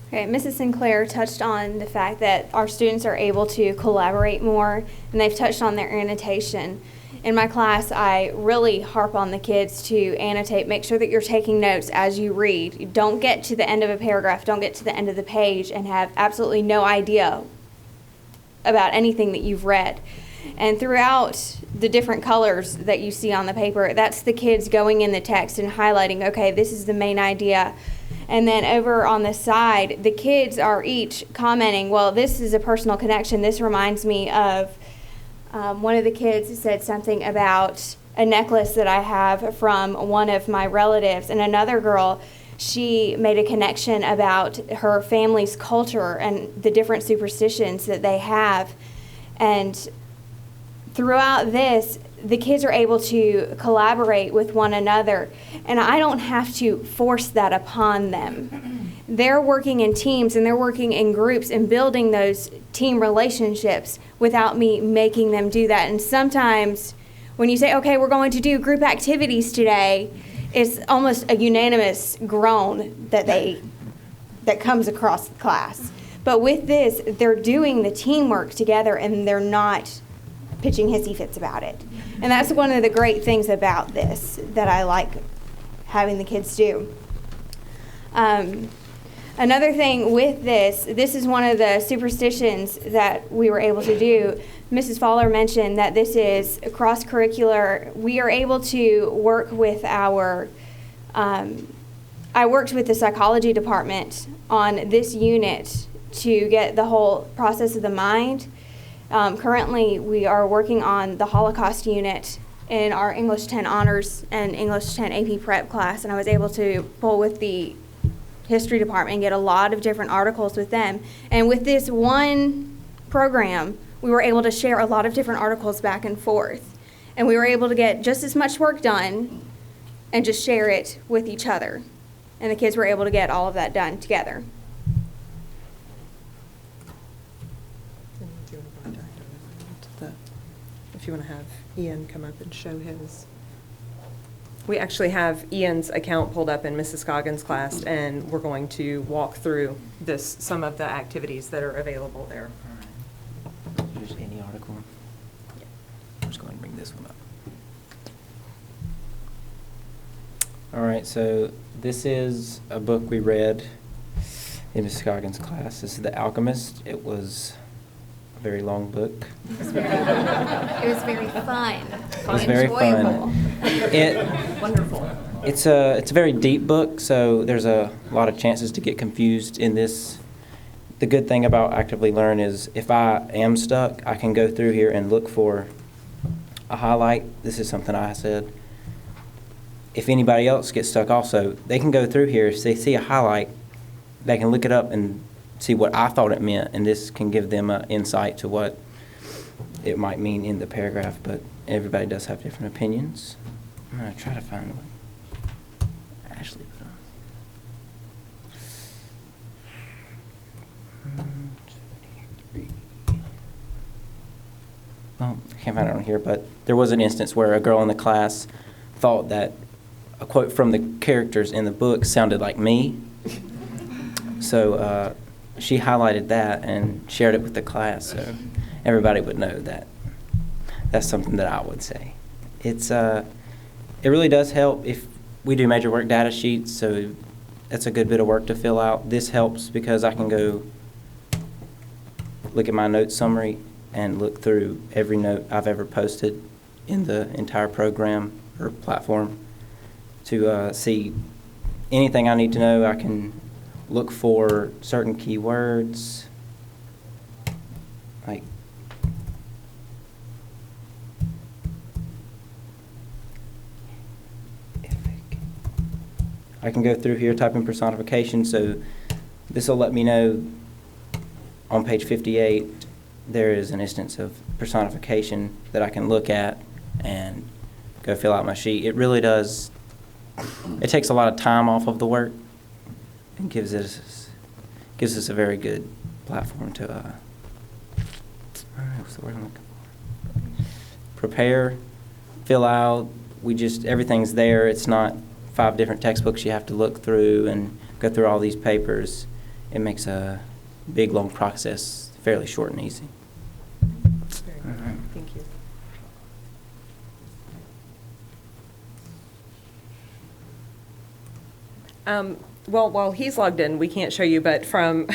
Okay, Mrs. Sinclair touched on the fact that our students are able to collaborate more, and they've touched on their annotation. In my class, I really harp on the kids to annotate, make sure that you're taking notes as you read. You don't get to the end of a paragraph, don't get to the end of the page and have absolutely no idea about anything that you've read. And throughout the different colors that you see on the paper, that's the kids going in the text and highlighting, okay, this is the main idea. And then over on the side, the kids are each commenting, well, this is a personal connection. This reminds me of one of the kids said something about a necklace that I have from one of my relatives. And another girl, she made a connection about her family's culture and the different superstitions that they have. And throughout this, the kids are able to collaborate with one another, and I don't have to force that upon them. They're working in teams and they're working in groups and building those team relationships without me making them do that. And sometimes when you say, okay, we're going to do group activities today, it's almost a unanimous groan that comes across the class. But with this, they're doing the teamwork together and they're not pitching hissy fits about it. And that's one of the great things about this that I like having the kids do. Another thing with this is one of the superstitions that we were able to do. Mrs. Fowler mentioned that this is cross-curricular. We are able to work with I worked with the psychology department on this unit to get the whole process of the mind. Currently, we are working on the Holocaust unit in our English 10 Honors and English 10 AP Prep class, and I was able to pull with the history department and get a lot of different articles with them. And with this one program, we were able to share a lot of different articles back and forth. And we were able to get just as much work done and just share it with each other. And the kids were able to get all of that done together. If you want to have Ian come up and show his. We actually have Ian's account pulled up in Mrs. Scoggins' class, and we're going to walk through some of the activities that are available there. Here's any article. I'm just going to bring this one up. All right, so this is a book we read in Mrs. Scoggins' class. This is The Alchemist. It was a very long book. It was very fun. It was very fun. Wonderful. It's a very deep book, so there's a lot of chances to get confused in this. The good thing about Actively Learn is if I am stuck, I can go through here and look for a highlight. This is something I said. If anybody else gets stuck also, they can go through here. If they see a highlight, they can look it up and see what I thought it meant, and this can give them an insight to what it might mean in the paragraph, but everybody does have different opinions. I'm going to try to find one. Ashley put on. Well, I can't find it on here, but there was an instance where a girl in the class thought that a quote from the characters in the book sounded like me. So she highlighted that and shared it with the class, so everybody would know that that's something that I would say. It really does help if we do major work data sheets, so that's a good bit of work to fill out. This helps because I can go look at my note summary and look through every note I've ever posted in the entire program or platform to see anything I need to know. I can look for certain keywords, like I can go through here, type in personification, so this will let me know on page 58 there is an instance of personification that I can look at and go fill out my sheet. It really does, it takes a lot of time off of the work and gives us a very good platform to what's the word I'm looking for? Prepare, fill out. Everything's there. It's not 5 different textbooks you have to look through and go through all these papers. It makes a big, long process fairly short and easy. Very good. All right. Thank you. Well, while he's logged in, we can't show you, but from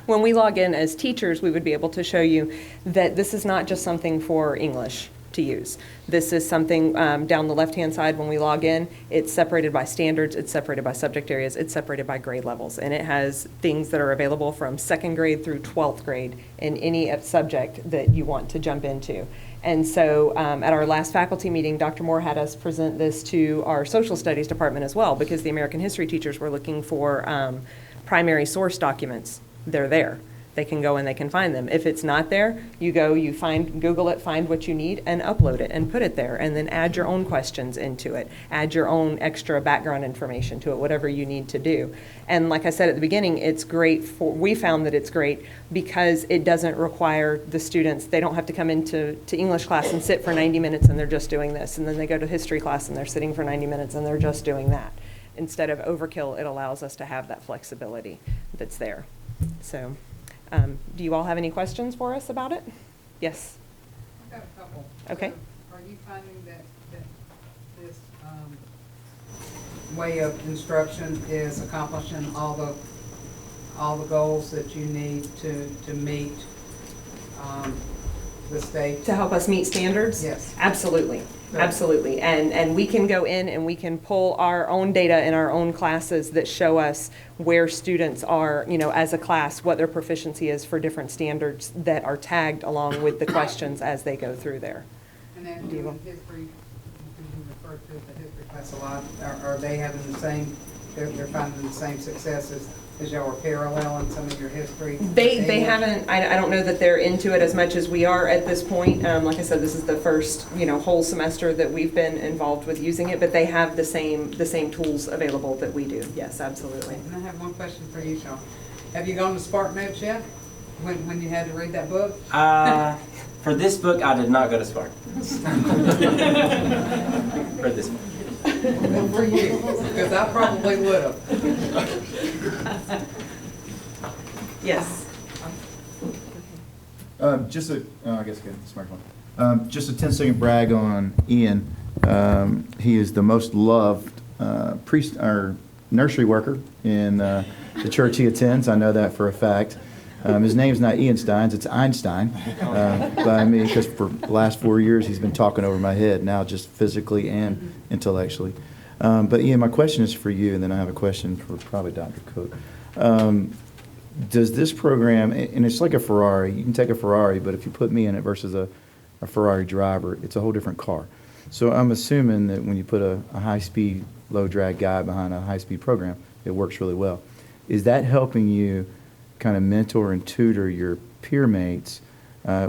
when we log in as teachers, we would be able to show you that this is not just something for English. to use. This is something down the left-hand side when we log in. It's separated by standards, it's separated by subject areas, it's separated by grade levels, and it has things that are available from 2nd grade through 12th grade in any subject that you want to jump into. And so at our last faculty meeting, Dr. Moore had us present this to our social studies department as well, because the American history teachers were looking for primary source documents. They're there. They can go and they can find them. If it's not there, you go, you Google it, find what you need, and upload it and put it there, and then add your own questions into it. Add your own extra background information to it, whatever you need to do. And like I said at the beginning, it's great we found that it's great because it doesn't require the students, they don't have to come into English class and sit for 90 minutes and they're just doing this. And then they go to history class and they're sitting for 90 minutes and they're just doing that. Instead of overkill, it allows us to have that flexibility that's there. So. Do you all have any questions for us about it? Yes? I've got a couple. Okay. So are you finding that this way of instruction is accomplishing all the goals that you need to meet the state? To help us meet standards? Yes. Absolutely. Good. Absolutely. And we can go in and we can pull our own data in our own classes that show us where students are, as a class, what their proficiency is for different standards that are tagged along with the questions as they go through there. And then in history, because you referred to the history class a lot, are they having the same, they're finding the same successes as y'all are paralleling some of your history? They haven't, I don't know that they're into it as much as we are at this point. Like I said, this is the first, whole semester that we've been involved with using it, but they have the same tools available that we do. Yes, absolutely. And I have one question for you, Sean. Have you gone to Spark Notes yet? When you had to read that book? For this book, I did not go to Spark. For this book. Well, for you, because I probably would have. Yes. I guess I get this microphone. Just a 10-second brag on Ian. He is the most loved priest or nursery worker in the church he attends. I know that for a fact. His name's not Ian Steins, it's Einstein by me, because for the last 4 years he's been talking over my head, now just physically and intellectually. But Ian, my question is for you, and then I have a question for probably Dr. Cook. Does this program, and it's like a Ferrari, you can take a Ferrari, but if you put me in it versus a Ferrari driver, it's a whole different car. So I'm assuming that when you put a high-speed, low-drag guy behind a high-speed program, it works really well. Is that helping you kind of mentor and tutor your peer mates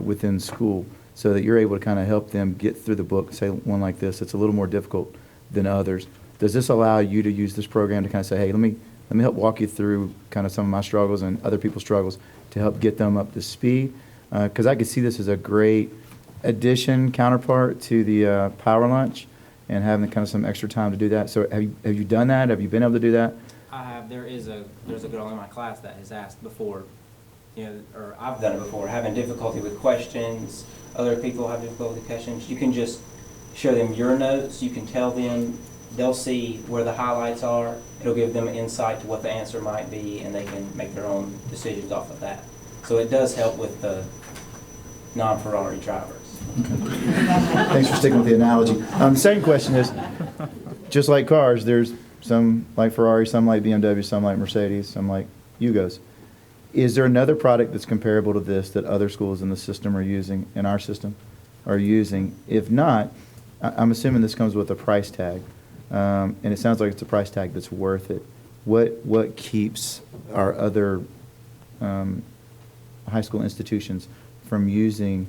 within school so that you're able to kind of help them get through the book, say one like this, it's a little more difficult than others? Does this allow you to use this program to kind of say, hey, let me help walk you through kind of some of my struggles and other people's struggles to help get them up to speed? Because I could see this as a great addition, counterpart to the Power Lunch and having kind of some extra time to do that. So have you done that? Have you been able to do that? I have. There's a girl in my class that has asked before, or I've done it before, having difficulty with questions. Other people have difficulty with questions. You can just show them your notes. You can tell them, they'll see where the highlights are. It'll give them insight to what the answer might be, and they can make their own decisions off of that. So it does help with the non-Ferrari drivers. Thanks for sticking with the analogy. The second question is, just like cars, there's some like Ferrari, some like BMW, some like Mercedes, some like Yugos. Is there another product that's comparable to this that other schools in the system are using, in our system, are using? If not, I'm assuming this comes with a price tag, and it sounds like it's a price tag that's worth it. What keeps our other high school institutions from using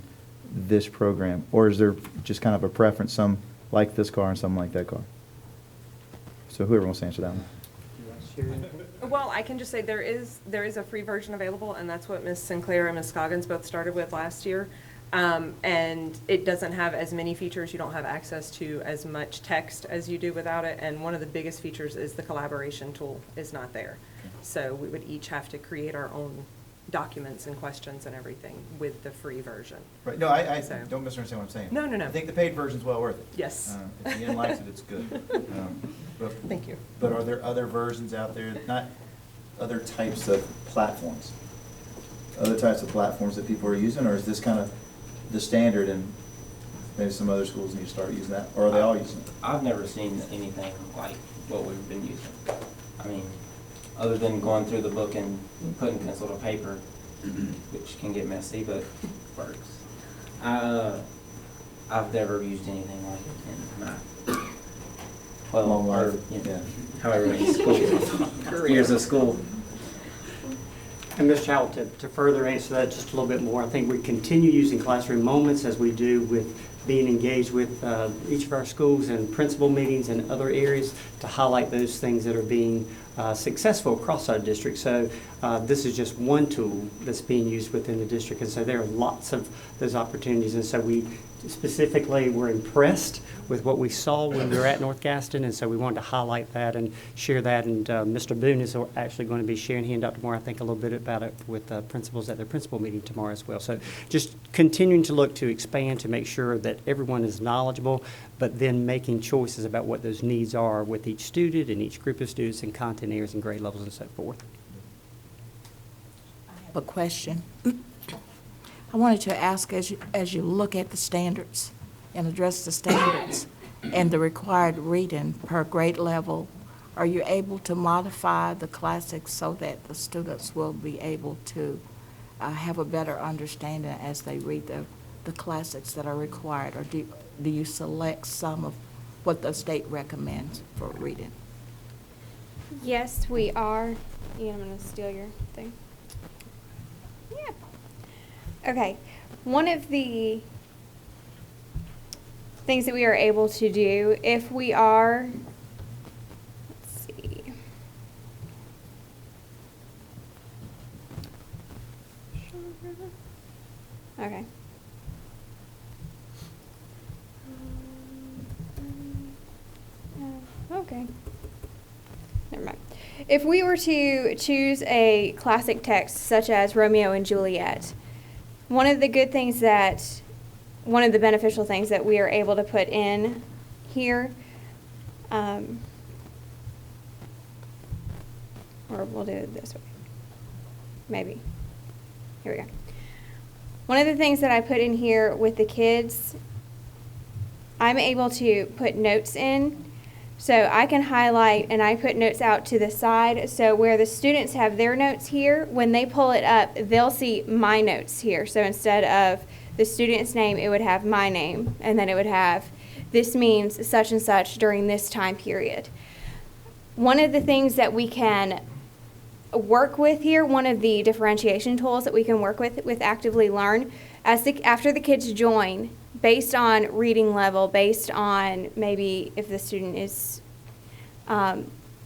this program? Or is there just kind of a preference, some like this car and some like that car? So whoever wants to answer that one. Well, I can just say there is a free version available, and that's what Ms. Sinclair and Ms. Scoggins both started with last year. And it doesn't have as many features. You don't have access to as much text as you do without it. And one of the biggest features is the collaboration tool is not there. So we would each have to create our own documents and questions and everything with the free version. Right. No, I don't misunderstand what I'm saying. No. I think the paid version's well worth it. Yes. If Ian likes it, it's good. Thank you. But are there other versions out there, not other types of platforms? Other types of platforms that people are using, or is this kind of the standard? And maybe some other schools need to start using that, or are they all using it? I've never seen anything like what we've been using. I mean, other than going through the book and putting pencil to paper, which can get messy, but works. I've never used anything like it in my, well, or, you know, however many schools, years of school. And Ms. Chowell, to further answer that just a little bit more, I think we continue using classroom moments as we do with being engaged with each of our schools and principal meetings and other areas to highlight those things that are being successful across our district. So this is just one tool that's being used within the district, and so there are lots of those opportunities. And so we specifically were impressed with what we saw when we were at North Gaston, and so we wanted to highlight that and share that. And Mr. Boone is actually going to be sharing, he and Dr. Moore, I think, a little bit about it with principals at their principal meeting tomorrow as well. So just continuing to look to expand to make sure that everyone is knowledgeable, but then making choices about what those needs are with each student and each group of students and content areas and grade levels and so forth. A question. I wanted to ask, as you look at the standards and address the standards and the required reading per grade level, are you able to modify the classics so that the students will be able to have a better understanding as they read the classics that are required, or do you select some of what the state recommends for reading? Yes, we are. Yeah, I'm going to steal your thing. Yeah. Okay. One of the things that we are able to do, if we are, let's see. Okay. Okay. Never mind. If we were to choose a classic text such as Romeo and Juliet, one of the beneficial things that we are able to put in here, or we'll do it this way. Maybe. Here we go. One of the things that I put in here with the kids, I'm able to put notes in. So I can highlight and I put notes out to the side. So where the students have their notes here, when they pull it up, they'll see my notes here. So instead of the student's name, it would have my name. And then it would have, this means such and such during this time period. One of the things that we can work with here, one of the differentiation tools that we can work with Actively Learn, after the kids join, based on reading level, based on maybe if the student is,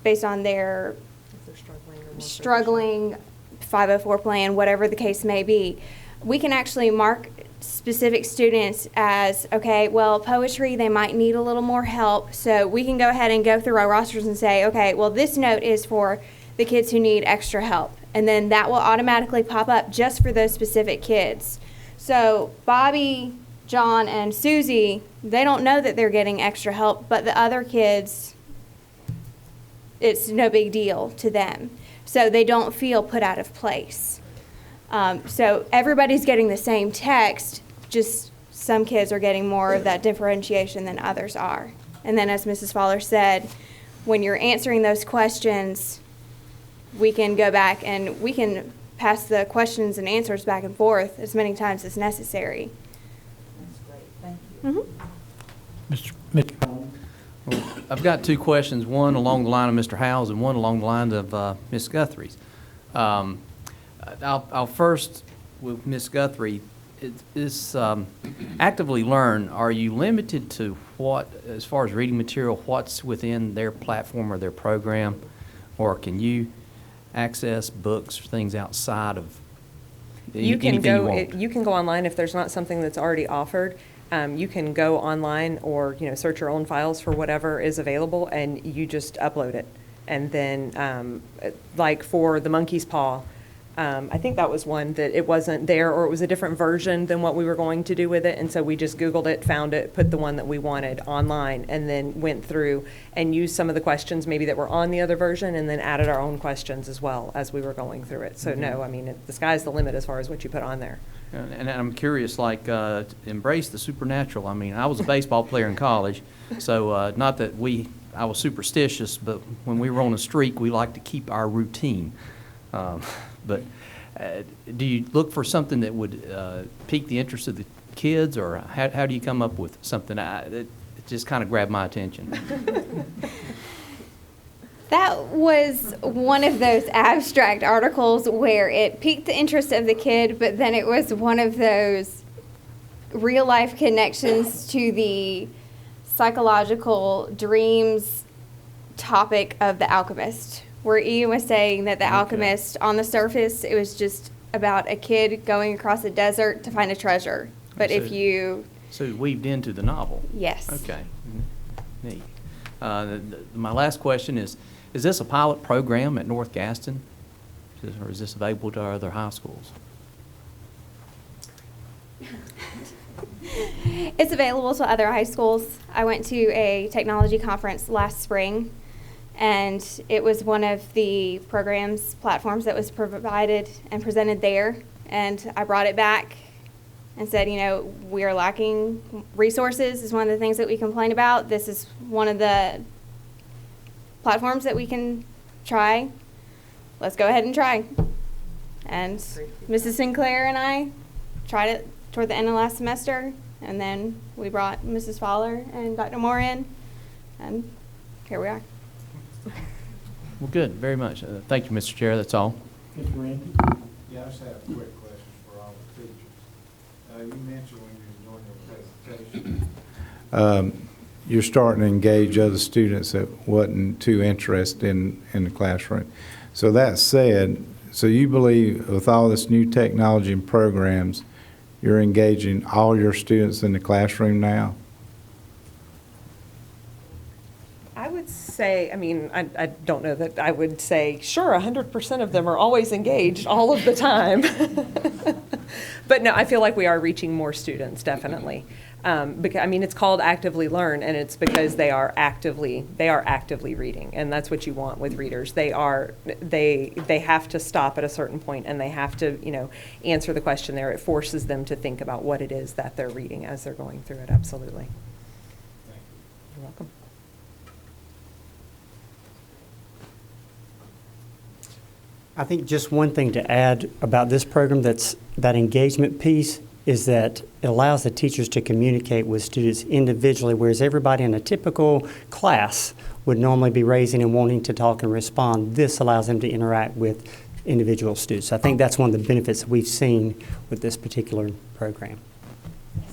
based on their struggling 504 plan, whatever the case may be, we can actually mark specific students as, okay, well, poetry, they might need a little more help. So we can go ahead and go through our rosters and say, okay, well, this note is for the kids who need extra help. And then that will automatically pop up just for those specific kids. So Bobby, John, and Susie, they don't know that they're getting extra help, but the other kids, it's no big deal to them. So they don't feel put out of place. So everybody's getting the same text, just some kids are getting more of that differentiation than others are. And then as Mrs. Fowler said, when you're answering those questions, we can go back and we can pass the questions and answers back and forth as many times as necessary. I've got two questions, one along the line of Mr. Howell's and one along the line of Ms. Guthrie's. I'll first with Ms. Guthrie. Is Actively Learn, are you limited to what, as far as reading material, what's within their platform or their program, or can you access books or things outside of anything you want? You can go online if there's not something that's already offered. You can go online or search your own files for whatever is available, and you just upload it. And then, like for the Monkey's Paw, I think that was one that it wasn't there, or it was a different version than what we were going to do with it, and so we just Googled it, found it, put the one that we wanted online, and then went through and used some of the questions maybe that were on the other version, and then added our own questions as well as we were going through it. So no, I mean, the sky's the limit as far as what you put on there. And I'm curious, like, embrace the supernatural. I mean, I was a baseball player in college, so not that I was superstitious, but when we were on a streak, we like to keep our routine. But do you look for something that would pique the interest of the kids, or how do you come up with something that just kind of grabbed my attention? That was one of those abstract articles where it piqued the interest of the kid, but then it was one of those real-life connections to the psychological dreams topic of The Alchemist, where Ian was saying that The Alchemist, on the surface, it was just about a kid going across a desert to find a treasure. But if you... So it weaved into the novel? Yes. Okay. Neat. My last question is this a pilot program at North Gaston, or is this available to our other high schools? It's available to other high schools. I went to a technology conference last spring, and it was one of the programs, platforms that was provided and presented there. And I brought it back and said, you know, we are lacking resources is one of the things that we complain about. This is one of the platforms that we can try. Let's go ahead and try. And Mrs. Sinclair and I tried it toward the end of last semester, and then we brought Mrs. Fowler and Dr. Moore in, and here we are. Well, good, very much. Thank you, Mr. Chair, that's all. Mr. Randy? Yeah, I just have a quick question for all the teachers. You mentioned when you were doing your presentation, you're starting to engage other students that wasn't too interested in the classroom. So that said, so you believe with all this new technology and programs, you're engaging all your students in the classroom now? I would say, I mean, I don't know that I would say, sure, 100% of them are always engaged all of the time. But no, I feel like we are reaching more students, definitely. Because, I mean, it's called Actively Learn, and it's because they are actively reading, and that's what you want with readers. They have to stop at a certain point, and they have to, you know, answer the question there. It forces them to think about what it is that they're reading as they're going through it. Absolutely. You're welcome. I think just one thing to add about this program, that engagement piece, is that it allows the teachers to communicate with students individually, whereas everybody in a typical class would normally be raising and wanting to talk and respond. This allows them to interact with individual students. I think that's one of the benefits that we've seen with this particular program.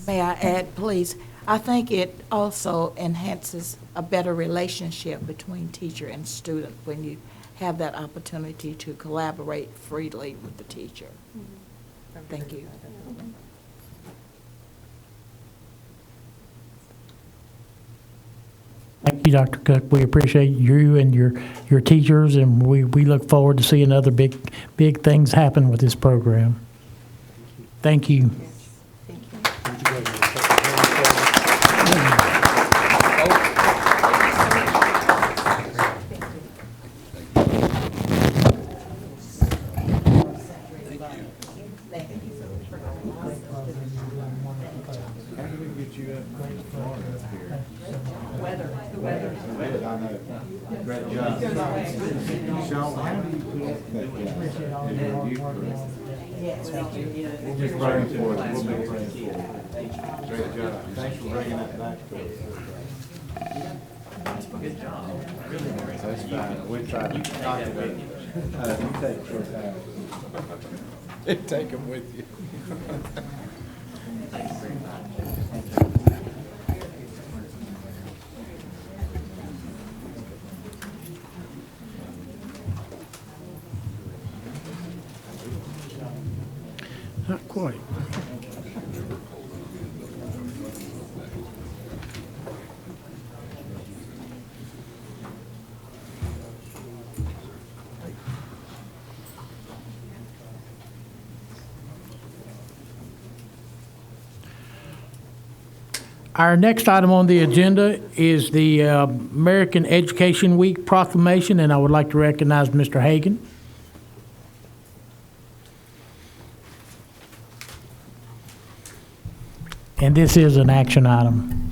May I add, please? I think it also enhances a better relationship between teacher and student when you have that opportunity to collaborate freely with the teacher. Thank you. Thank you, Dr. Cook. We appreciate you and your teachers, and we look forward to seeing other big things happen with this program. Thank you. Great job. Thanks for bringing that back to us. Good job. That's fine. We tried to talk about it. You take your time. Take them with you. Thank you very much. Not quite. Our next item on the agenda is the American Education Week proclamation, and I would like to recognize Mr. Hagan. And this is an action item.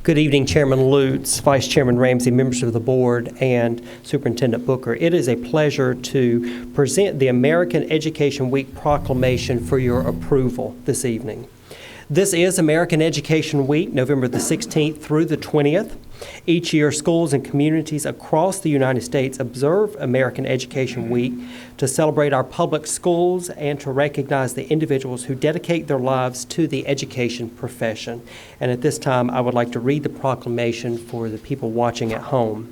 Good evening, Chairman Lutz, Vice Chairman Ramsey, members of the board, and Superintendent Booker. It is a pleasure to present the American Education Week proclamation for your approval this evening. This is American Education Week, November the 16th through the 20th. Each year, schools and communities across the United States observe American Education Week to celebrate our public schools and to recognize the individuals who dedicate their lives to the education profession. And at this time, I would like to read the proclamation for the people watching at home.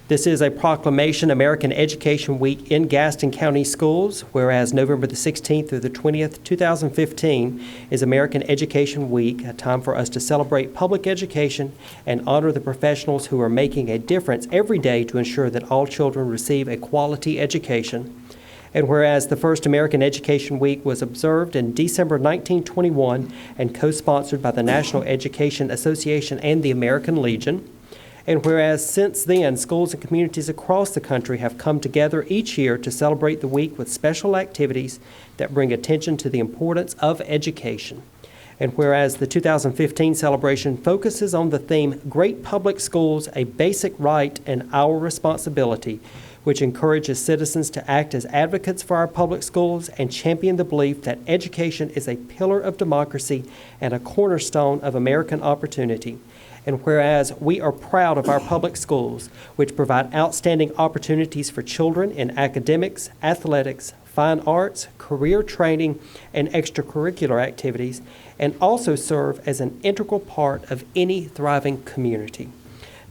This is a proclamation, American Education Week in Gaston County Schools, whereas November the 16th through the 20th, 2015 is American Education Week, a time for us to celebrate public education and honor the professionals who are making a difference every day to ensure that all children receive a quality education. And whereas the first American Education Week was observed in December 1921 and co-sponsored by the National Education Association and the American Legion, and whereas since then, schools and communities across the country have come together each year to celebrate the week with special activities that bring attention to the importance of education. And whereas the 2015 celebration focuses on the theme, Great Public Schools, a Basic Right and Our Responsibility, which encourages citizens to act as advocates for our public schools and champion the belief that education is a pillar of democracy and a cornerstone of American opportunity. And whereas we are proud of our public schools, which provide outstanding opportunities for children in academics, athletics, fine arts, career training, and extracurricular activities, and also serve as an integral part of any thriving community.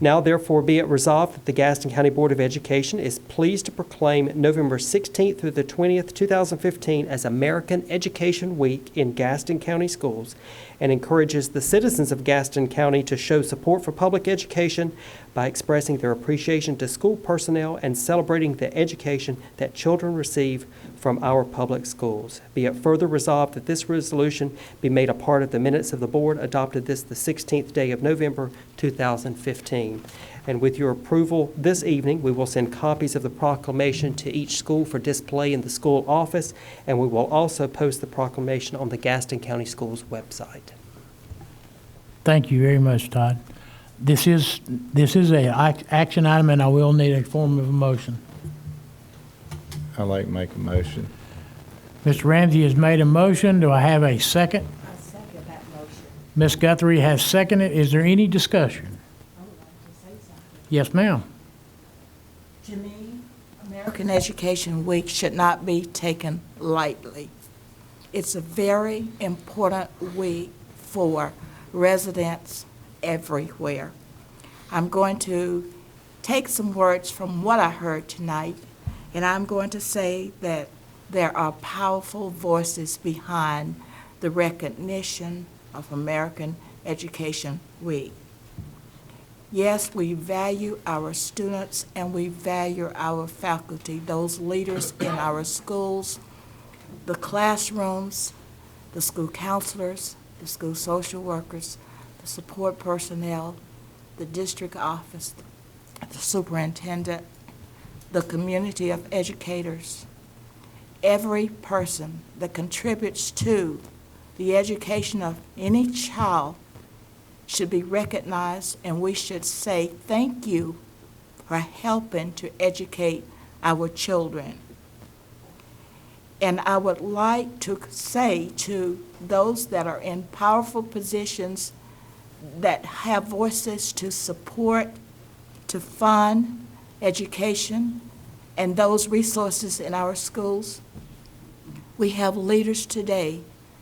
Now, therefore, be it resolved that the Gaston County Board of Education is pleased to proclaim November 16th through the 20th, 2015 as American Education Week in Gaston County Schools, and encourages the citizens of Gaston County to show support for public education by expressing their appreciation to school personnel and celebrating the education that children receive from our public schools. Be it further resolved that this resolution be made a part of the minutes of the board adopted this the 16th day of November 2015. And with your approval this evening, we will send copies of the proclamation to each school for display in the school office, and we will also post the proclamation on the Gaston County Schools website. Thank you very much, Todd. This is a action item, and I will need a form of a motion. I'd like to make a motion. Mr. Ramsey has made a motion. Do I have a second? I second that motion. Ms. Guthrie has seconded. Is there any discussion? I would like to say something. Yes, ma'am. To me, American Education Week should not be taken lightly. It's a very important week for residents everywhere. I'm going to take some words from what I heard tonight, and I'm going to say that there are powerful voices behind the recognition of American Education Week. Yes, we value our students and we value our faculty, those leaders in our schools, the classrooms, the school counselors, the school social workers, the support personnel, the district office, the superintendent, the community of educators. Every person that contributes to the education of any child should be recognized, and we should say thank you for helping to educate our children. And I would like to say to those that are in powerful positions that have voices to support, to fund education and those resources in our schools, we have leaders today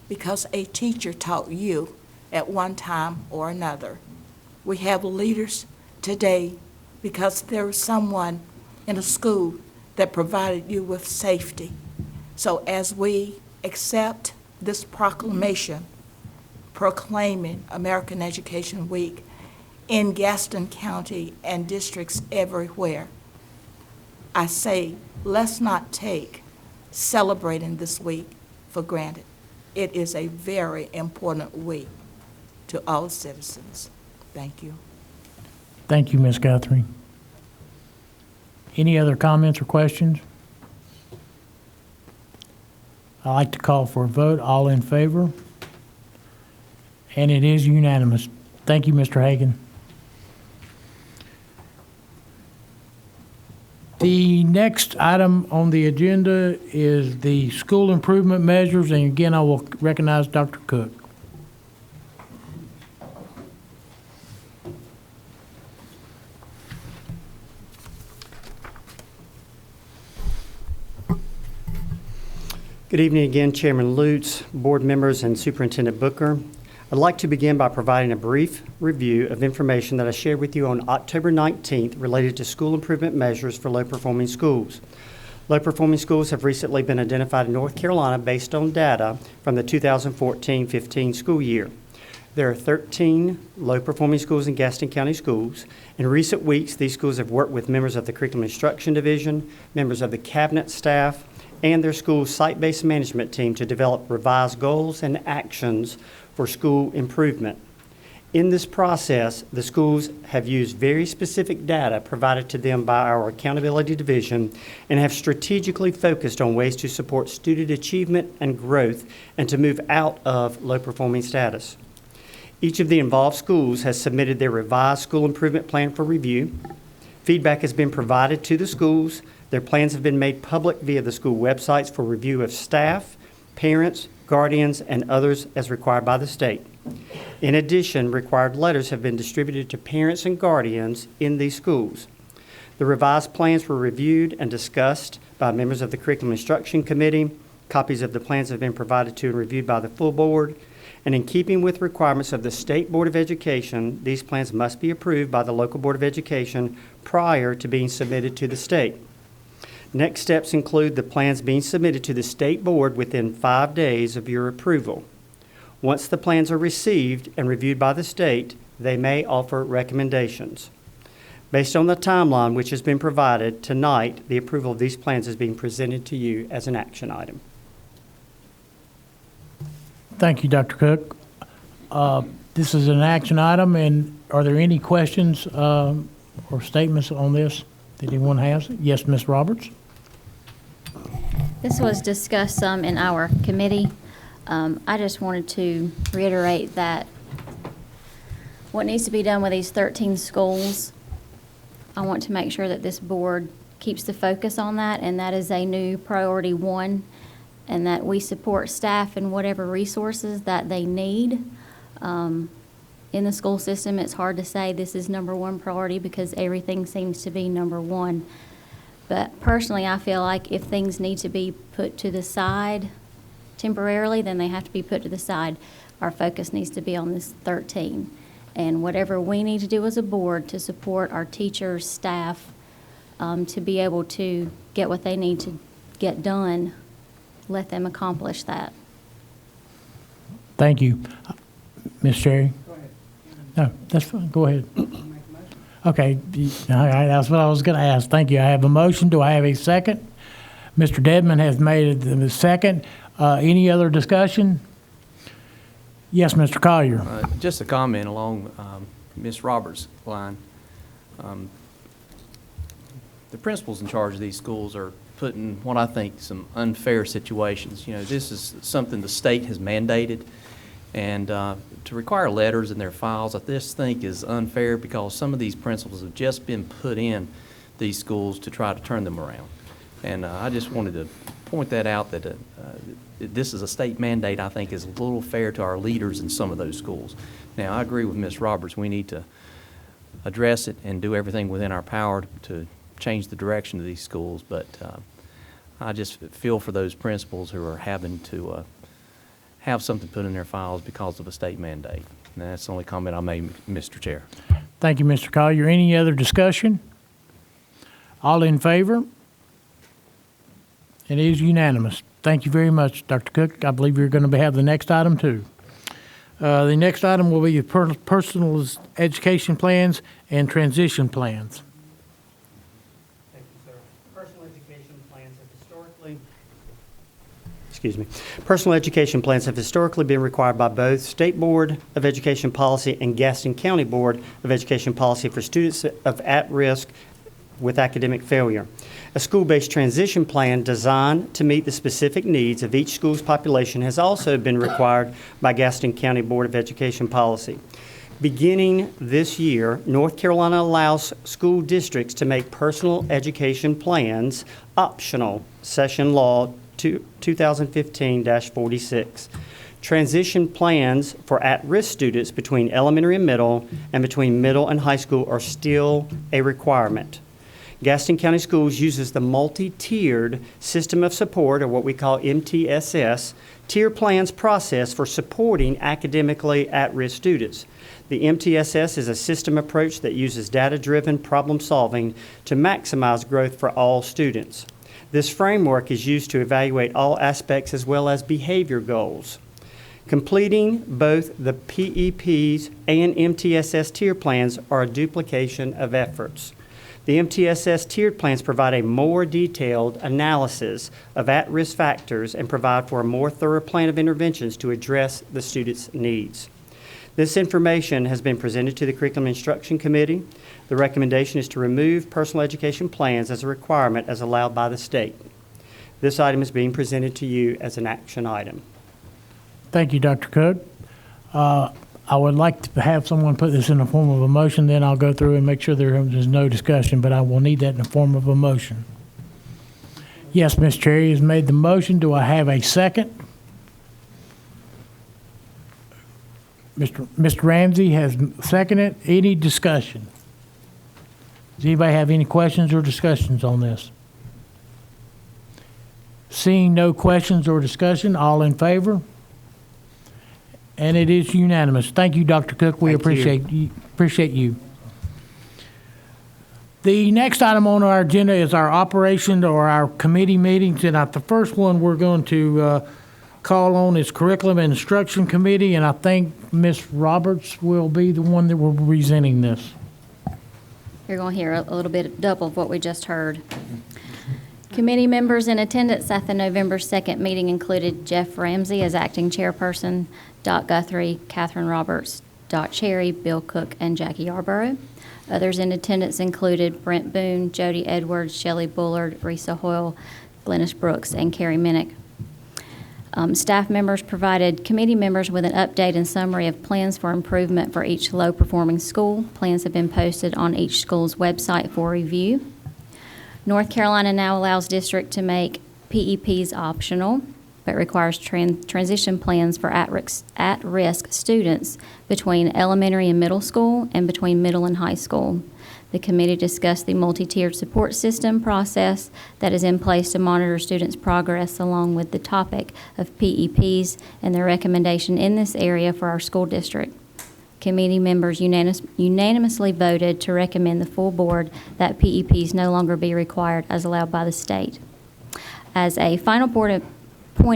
because a teacher taught you at one time or another. We have leaders today because there was someone in a school that provided you with safety. So as we accept this proclamation proclaiming American Education Week in Gaston County and districts everywhere, I say, let's not take celebrating this week for granted. It is a very important week to all citizens. Thank you. Thank you, Ms. Guthrie. Any other comments or questions? I'd like to call for a vote. All in favor? And it is unanimous. Thank you, Mr. Hagan. The next item on the agenda is the school improvement measures, and again, I will recognize Dr. Cook. Good evening again, Chairman Lutz, board members, and Superintendent Booker. I'd like to begin by providing a brief review of information that I shared with you on October 19th related to school improvement measures for low-performing schools. Low-performing schools have recently been identified in North Carolina based on data from the 2014-15 school year. There are 13 low-performing schools in Gaston County Schools. In recent weeks, these schools have worked with members of the Curriculum Instruction Division, members of the cabinet staff, and their school's site-based management team to develop revised goals and actions for school improvement. In this process, the schools have used very specific data provided to them by our Accountability Division and have strategically focused on ways to support student achievement and growth and to move out of low-performing status. Each of the involved schools has submitted their revised school improvement plan for review. Feedback has been provided to the schools. Their plans have been made public via the school websites for review of staff, parents, guardians, and others as required by the state. In addition, required letters have been distributed to parents and guardians in these schools. The revised plans were reviewed and discussed by members of the Curriculum Instruction Committee. Copies of the plans have been provided to and reviewed by the full board. And in keeping with requirements of the State Board of Education, these plans must be approved by the local Board of Education prior to being submitted to the state. Next steps include the plans being submitted to the State Board within 5 days of your approval. Once the plans are received and reviewed by the state, they may offer recommendations. Based on the timeline which has been provided, tonight the approval of these plans is being presented to you as an action item. Thank you, Dr. Cook. This is an action item, and are there any questions or statements on this that anyone has? Yes, Ms. Roberts. This was discussed some in our committee. I just wanted to reiterate that what needs to be done with these 13 schools, I want to make sure that this board keeps the focus on that, and that is a new priority one, and that we support staff in whatever resources that they need. In the school system, it's hard to say this is number one priority because everything seems to be number one. But personally, I feel like if things need to be put to the side temporarily, then they have to be put to the side. Our focus needs to be on this 13. And whatever we need to do as a board to support our teachers, staff, to be able to get what they need to get done, let them accomplish that. Thank you. Ms. Sherry? Go ahead. No, that's fine. Go ahead. Okay, all right, that's what I was going to ask. Thank you. I have a motion. Do I have a second? Mr. Dedman has made the second. Any other discussion? Yes, Mr. Collier. Just a comment along Ms. Roberts' line. The principals in charge of these schools are put in what I think some unfair situations. You know, this is something the state has mandated, and to require letters in their files, I just think is unfair because some of these principals have just been put in these schools to try to turn them around. And I just wanted to point that out that this is a state mandate I think is a little fair to our leaders in some of those schools. Now, I agree with Ms. Roberts. We need to address it and do everything within our power to change the direction of these schools, but I just feel for those principals who are having to have something put in their files because of a state mandate. And that's the only comment I made, Mr. Chair. Thank you, Mr. Collier. Any other discussion? All in favor? It is unanimous. Thank you very much, Dr. Cook. I believe you're going to have the next item, too. The next item will be personal education plans and transition plans. Personal education plans have historically been required by both State Board of Education Policy and Gaston County Board of Education Policy for students of at-risk with academic failure. A school-based transition plan designed to meet the specific needs of each school's population has also been required by Gaston County Board of Education Policy. Beginning this year, North Carolina allows school districts to make personal education plans optional, Session Law 2015-46. Transition plans for at-risk students between elementary and middle middle and high school are still a requirement. Gaston County Schools uses the multi-tiered system of support, or what we call MTSS, tier plans process for supporting academically at-risk students. The MTSS is a system approach that uses data-driven problem solving to maximize growth for all students. This framework is used to evaluate all aspects as well as behavior goals. Completing both the PEPs and MTSS tier plans are a duplication of efforts. The MTSS tiered plans provide a more detailed analysis of at-risk factors and provide for a more thorough plan of interventions to address the student's needs. This information has been presented to the Curriculum Instruction Committee. The recommendation is to remove personal education plans as a requirement as allowed by the state. This item is being presented to you as an action item. Thank you, Dr. Cook. I would like to have someone put this in the form of a motion, then I'll go through and make sure there's no discussion, but I will need that in the form of a motion. Yes, Ms. Cherry has made the motion. Do I have a second? Mr. Ramsey has seconded. Any discussion? Does anybody have any questions or discussions on this? Seeing no questions or discussion, all in favor? And it is unanimous. Thank you, Dr. Cook. We appreciate you. The next item on our agenda is our operation or our committee meetings. And the first one we're going to call on is Curriculum and Instruction Committee. And I think Ms. Roberts will be the one that will be presenting this. You're going to hear a little bit double of what we just heard. Committee members in attendance at the November 2nd meeting included Jeff Ramsey as acting chairperson, Dot Guthrie, Catherine Roberts, Dot Cherry, Bill Cook, and Jackie Yarborough. Others in attendance included Brent Boone, Jody Edwards, Shelley Bullard, Risa Hoyle, Glennis Brooks, and Carrie Minnick. Staff members provided committee members with an update and summary of plans for improvement for each low-performing school. Plans have been posted on each school's website for review. North Carolina now allows district to make PEPs optional, but requires transition plans for at-risk students between elementary and middle school and between middle and high school. The committee discussed the multi-tiered support system process that is in place to monitor students' progress along with the topic of PEPs and their recommendation in this area for our school district. Committee members unanimously voted to recommend the full board that PEPs no longer be required as allowed by the state. As a final point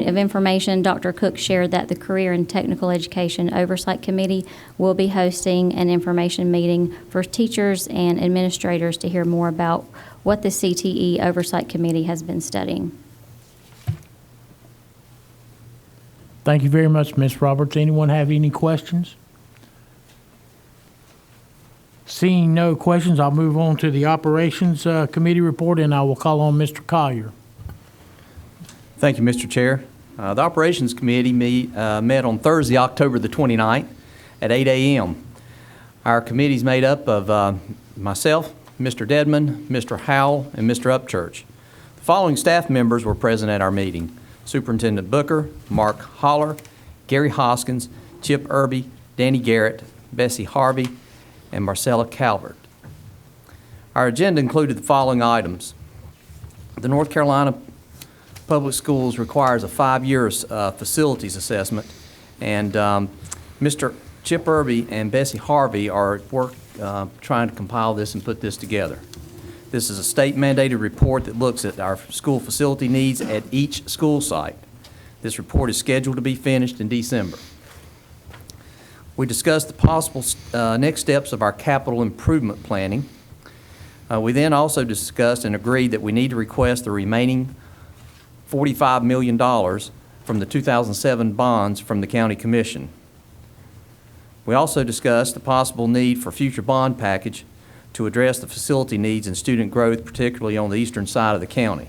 of information, Dr. Cook shared that the Career and Technical Education Oversight Committee will be hosting an information meeting for teachers and administrators to hear more about what the CTE Oversight Committee has been studying. Thank you very much, Ms. Roberts. Anyone have any questions? Seeing no questions, I'll move on to the Operations Committee report, and I will call on Mr. Collier. Thank you, Mr. Chair. The Operations Committee met on Thursday, October the 29th at 8 a.m. Our committee is made up of myself, Mr. Dedman, Mr. Howell, and Mr. Upchurch. The following staff members were present at our meeting: Superintendent Booker, Mark Holler, Gary Hoskins, Chip Irby, Danny Garrett, Bessie Harvey, and Marcella Calvert. Our agenda included the following items. The North Carolina Public Schools requires a 5-year facilities assessment, and Mr. Chip Irby and Bessie Harvey are trying to compile this and put this together. This is a state-mandated report that looks at our school facility needs at each school site. This report is scheduled to be finished in December. We discussed the possible next steps of our capital improvement planning. We then also discussed and agreed that we need to request the remaining $45 million from the 2007 bonds from the County Commission. We also discussed the possible need for future bond package to address the facility needs and student growth, particularly on the eastern side of the county.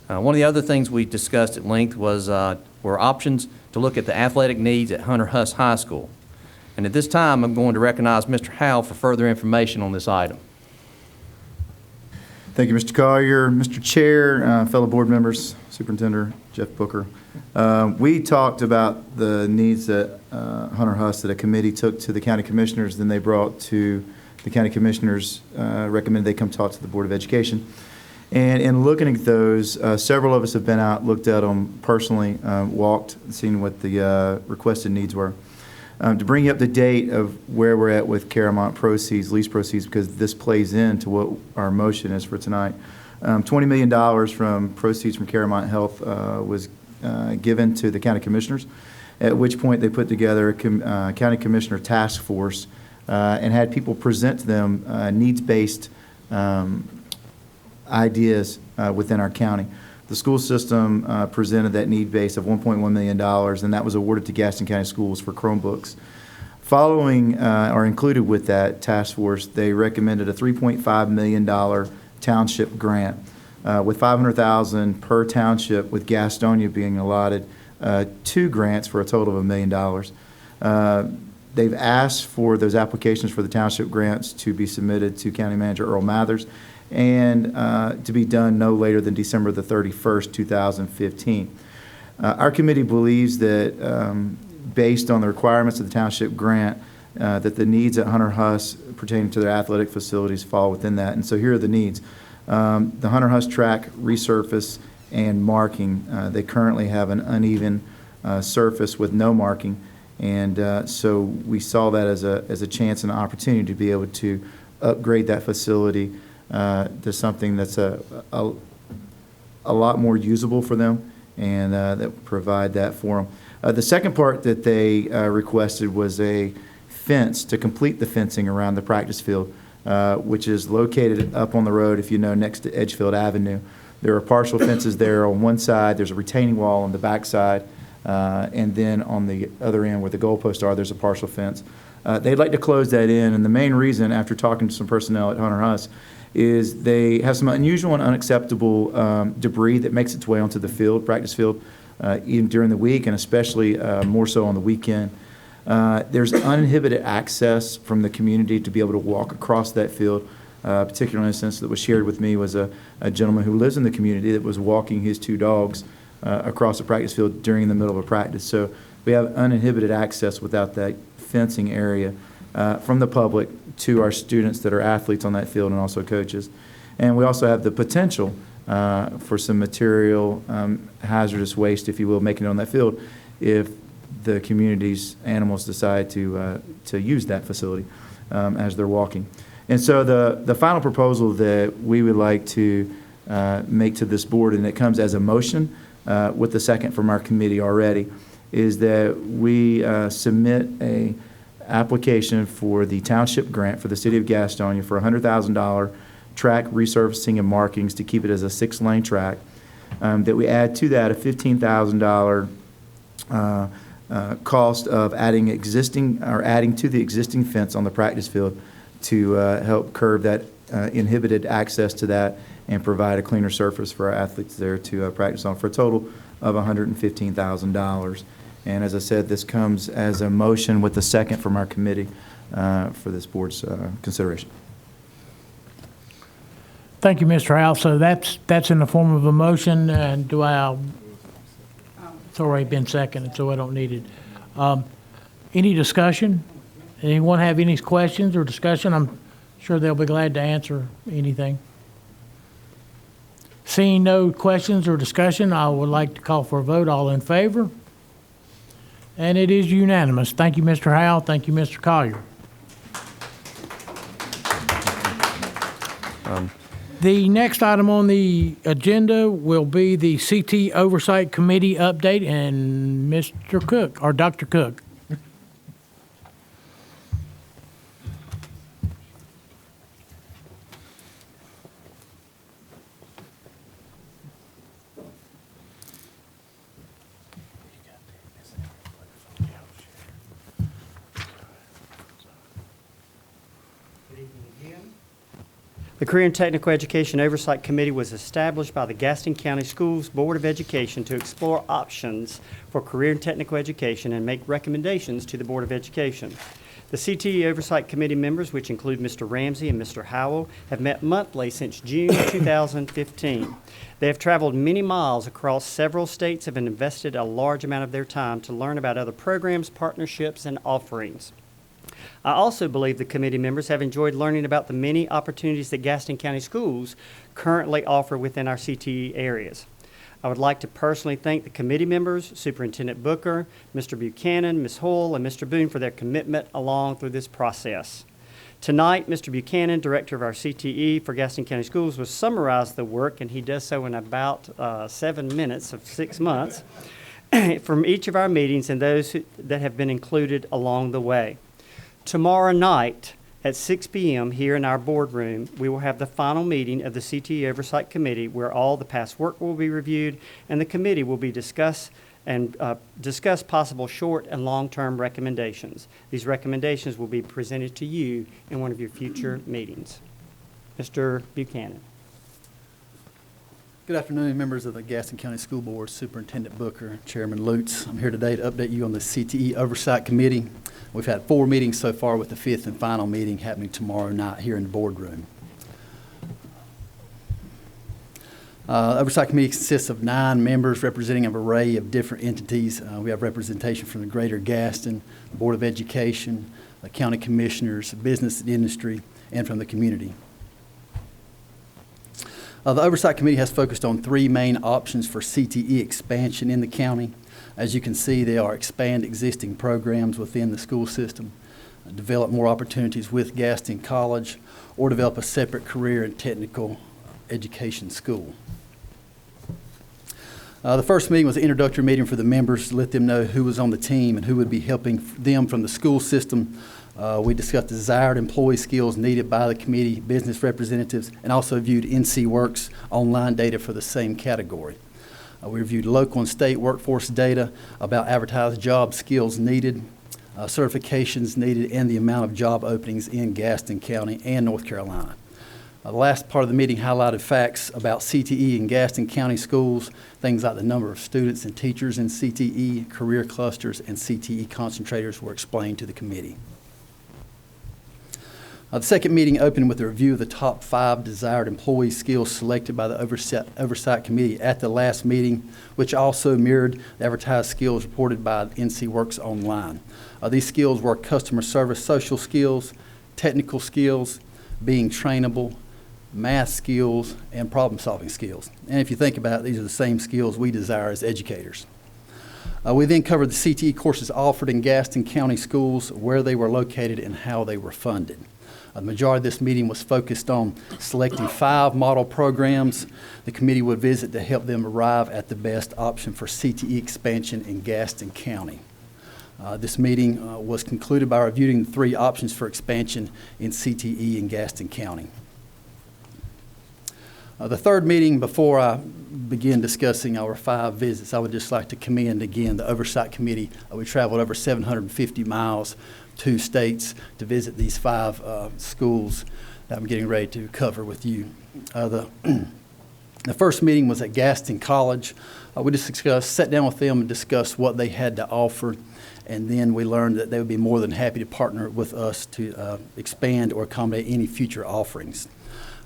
One of the other things we discussed at length were options to look at the athletic needs at Hunter Huss High School. And at this time, I'm going to recognize Mr. Howell for further information on this item. Thank you, Mr. Collier. Mr. Chair, fellow board members, Superintendent Jeff Booker. We talked about the needs at Hunter Huss that a committee took to the county commissioners, then they brought to the county commissioners, recommended they come talk to the Board of Education. And in looking at those, several of us have been out, looked at them personally, walked, seen what the requested needs were. To bring you up to date of where we're at with Caramont proceeds, lease proceeds, because this plays into what our motion is for tonight. $20 million from proceeds from Caramont Health was given to the county commissioners, at which point they put together a county commissioner task force and had people present to them needs-based ideas within our county. The school system presented that need base of $1.1 million, and that was awarded to Gaston County Schools for Chromebooks. Following or included with that task force, they recommended a $3.5 million township grant, with $500,000 per township, with Gastonia being allotted 2 grants for a total of $1 million. They've asked for those applications for the township grants to be submitted to County Manager Earl Mathers, and to be done no later than December the 31st, 2015. Our committee believes that based on the requirements of the township grant, that the needs at Hunter Huss pertaining to their athletic facilities fall within that. And so here are the needs. The Hunter Huss track resurface and marking. They currently have an uneven surface with no marking, and so we saw that as a chance and an opportunity to be able to upgrade that facility to something that's a lot more usable for them, and that provide that for them. The second part that they requested was a fence to complete the fencing around the practice field, which is located up on the road, if you know, next to Edgefield Avenue. There are partial fences there on one side, there's a retaining wall on the back side, and then on the other end where the goalposts are, there's a partial fence. They'd like to close that in, and the main reason, after talking to some personnel at Hunter Huss, is they have some unusual and unacceptable debris that makes its way onto the field, practice field, even during the week, and especially more so on the weekend. There's uninhibited access from the community to be able to walk across that field. A particular instance that was shared with me was a gentleman who lives in the community that was walking his 2 dogs across the practice field during the middle of a practice. So we have uninhibited access without that fencing area from the public to our students that are athletes on that field and also coaches. And we also have the potential for some material hazardous waste, if you will, making it on that field if the community's animals decide to use that facility as they're walking. And so the final proposal that we would like to make to this board, and it comes as a motion with the second from our committee already, is that we submit a application for the township grant for the city of Gastonia for $100,000 track resurfacing and markings to keep it as a 6-lane track. That we add to that a $15,000 cost of adding to the existing fence on the practice field to help curb that inhibited access to that and provide a cleaner surface for our athletes there to practice on, for a total of $115,000. And as I said, this comes as a motion with a second from our committee for this board's consideration. Thank you, Mr. Howell. So that's in the form of a motion, and it's already been seconded, so I don't need it. Any discussion? Anyone have any questions or discussion? I'm sure they'll be glad to answer anything. Seeing no questions or discussion, I would like to call for a vote. All in favor? And it is unanimous. Thank you, Mr. Howell. Thank you, Mr. Collier. The next item on the agenda will be the CT Oversight Committee update, and Mr. Cook, or Dr. Cook. The Career and Technical Education Oversight Committee was established by the Gaston County Schools Board of Education to explore options for career and technical education and make recommendations to the Board of Education. The CTE Oversight Committee members, which include Mr. Ramsey and Mr. Howell, have met monthly since June 2015. They have traveled many miles across several states, have invested a large amount of their time to learn about other programs, partnerships, and offerings. I also believe the committee members have enjoyed learning about the many opportunities that Gaston County Schools currently offer within our CTE areas. I would like to personally thank the committee members, Superintendent Booker, Mr. Buchanan, Ms. Hull, and Mr. Boone for their commitment along through this process. Tonight, Mr. Buchanan, Director of our CTE for Gaston County Schools, will summarize the work, and he does so in about 7 minutes of 6 months, from each of our meetings and those that have been included along the way. Tomorrow night at 6 p.m. here in our boardroom, we will have the final meeting of the CTE Oversight Committee where all the past work will be reviewed and the committee will be discuss possible short and long-term recommendations. These recommendations will be presented to you in one of your future meetings. Mr. Buchanan. Good afternoon, members of the Gaston County School Board, Superintendent Booker, Chairman Lutz. I'm here today to update you on the CTE Oversight Committee. We've had 4 meetings so far, with the 5th and final meeting happening tomorrow night here in the boardroom. The Oversight Committee consists of 9 members representing an array of different entities. We have representation from the Greater Gaston, the Board of Education, the County Commissioners, business and industry, and from the community. The Oversight Committee has focused on 3 main options for CTE expansion in the county. As you can see, they are expand existing programs within the school system, develop more opportunities with Gaston College, or develop a separate career and technical education school. The first meeting was an introductory meeting for the members to let them know who was on the team and who would be helping them from the school system. We discussed desired employee skills needed by the committee, business representatives, and also viewed NC Works online data for the same category. We reviewed local and state workforce data about advertised job skills needed, certifications needed, and the amount of job openings in Gaston County and North Carolina. The last part of the meeting highlighted facts about CTE in Gaston County schools, things like the number of students and teachers in CTE, career clusters, and CTE concentrators were explained to the committee. The second meeting opened with a review of the top 5 desired employee skills selected by the Oversight Committee at the last meeting, which also mirrored the advertised skills reported by NC Works online. These skills were customer service social skills, technical skills, being trainable, math skills, and problem-solving skills. And if you think about it, these are the same skills we desire as educators. We then covered the CTE courses offered in Gaston County schools, where they were located, and how they were funded. The majority of this meeting was focused on selecting 5 model programs the committee would visit to help them arrive at the best option for CTE expansion in Gaston County. This meeting was concluded by reviewing the 3 options for expansion in CTE in Gaston County. The third meeting, before I begin discussing our 5 visits, I would just like to commend again the Oversight Committee. We traveled over 750 miles, 2 states, to visit these 5 schools that I'm getting ready to cover with you. The first meeting was at Gaston College. We just sat down with them and discussed what they had to offer, and then we learned that they would be more than happy to partner with us to expand or accommodate any future offerings.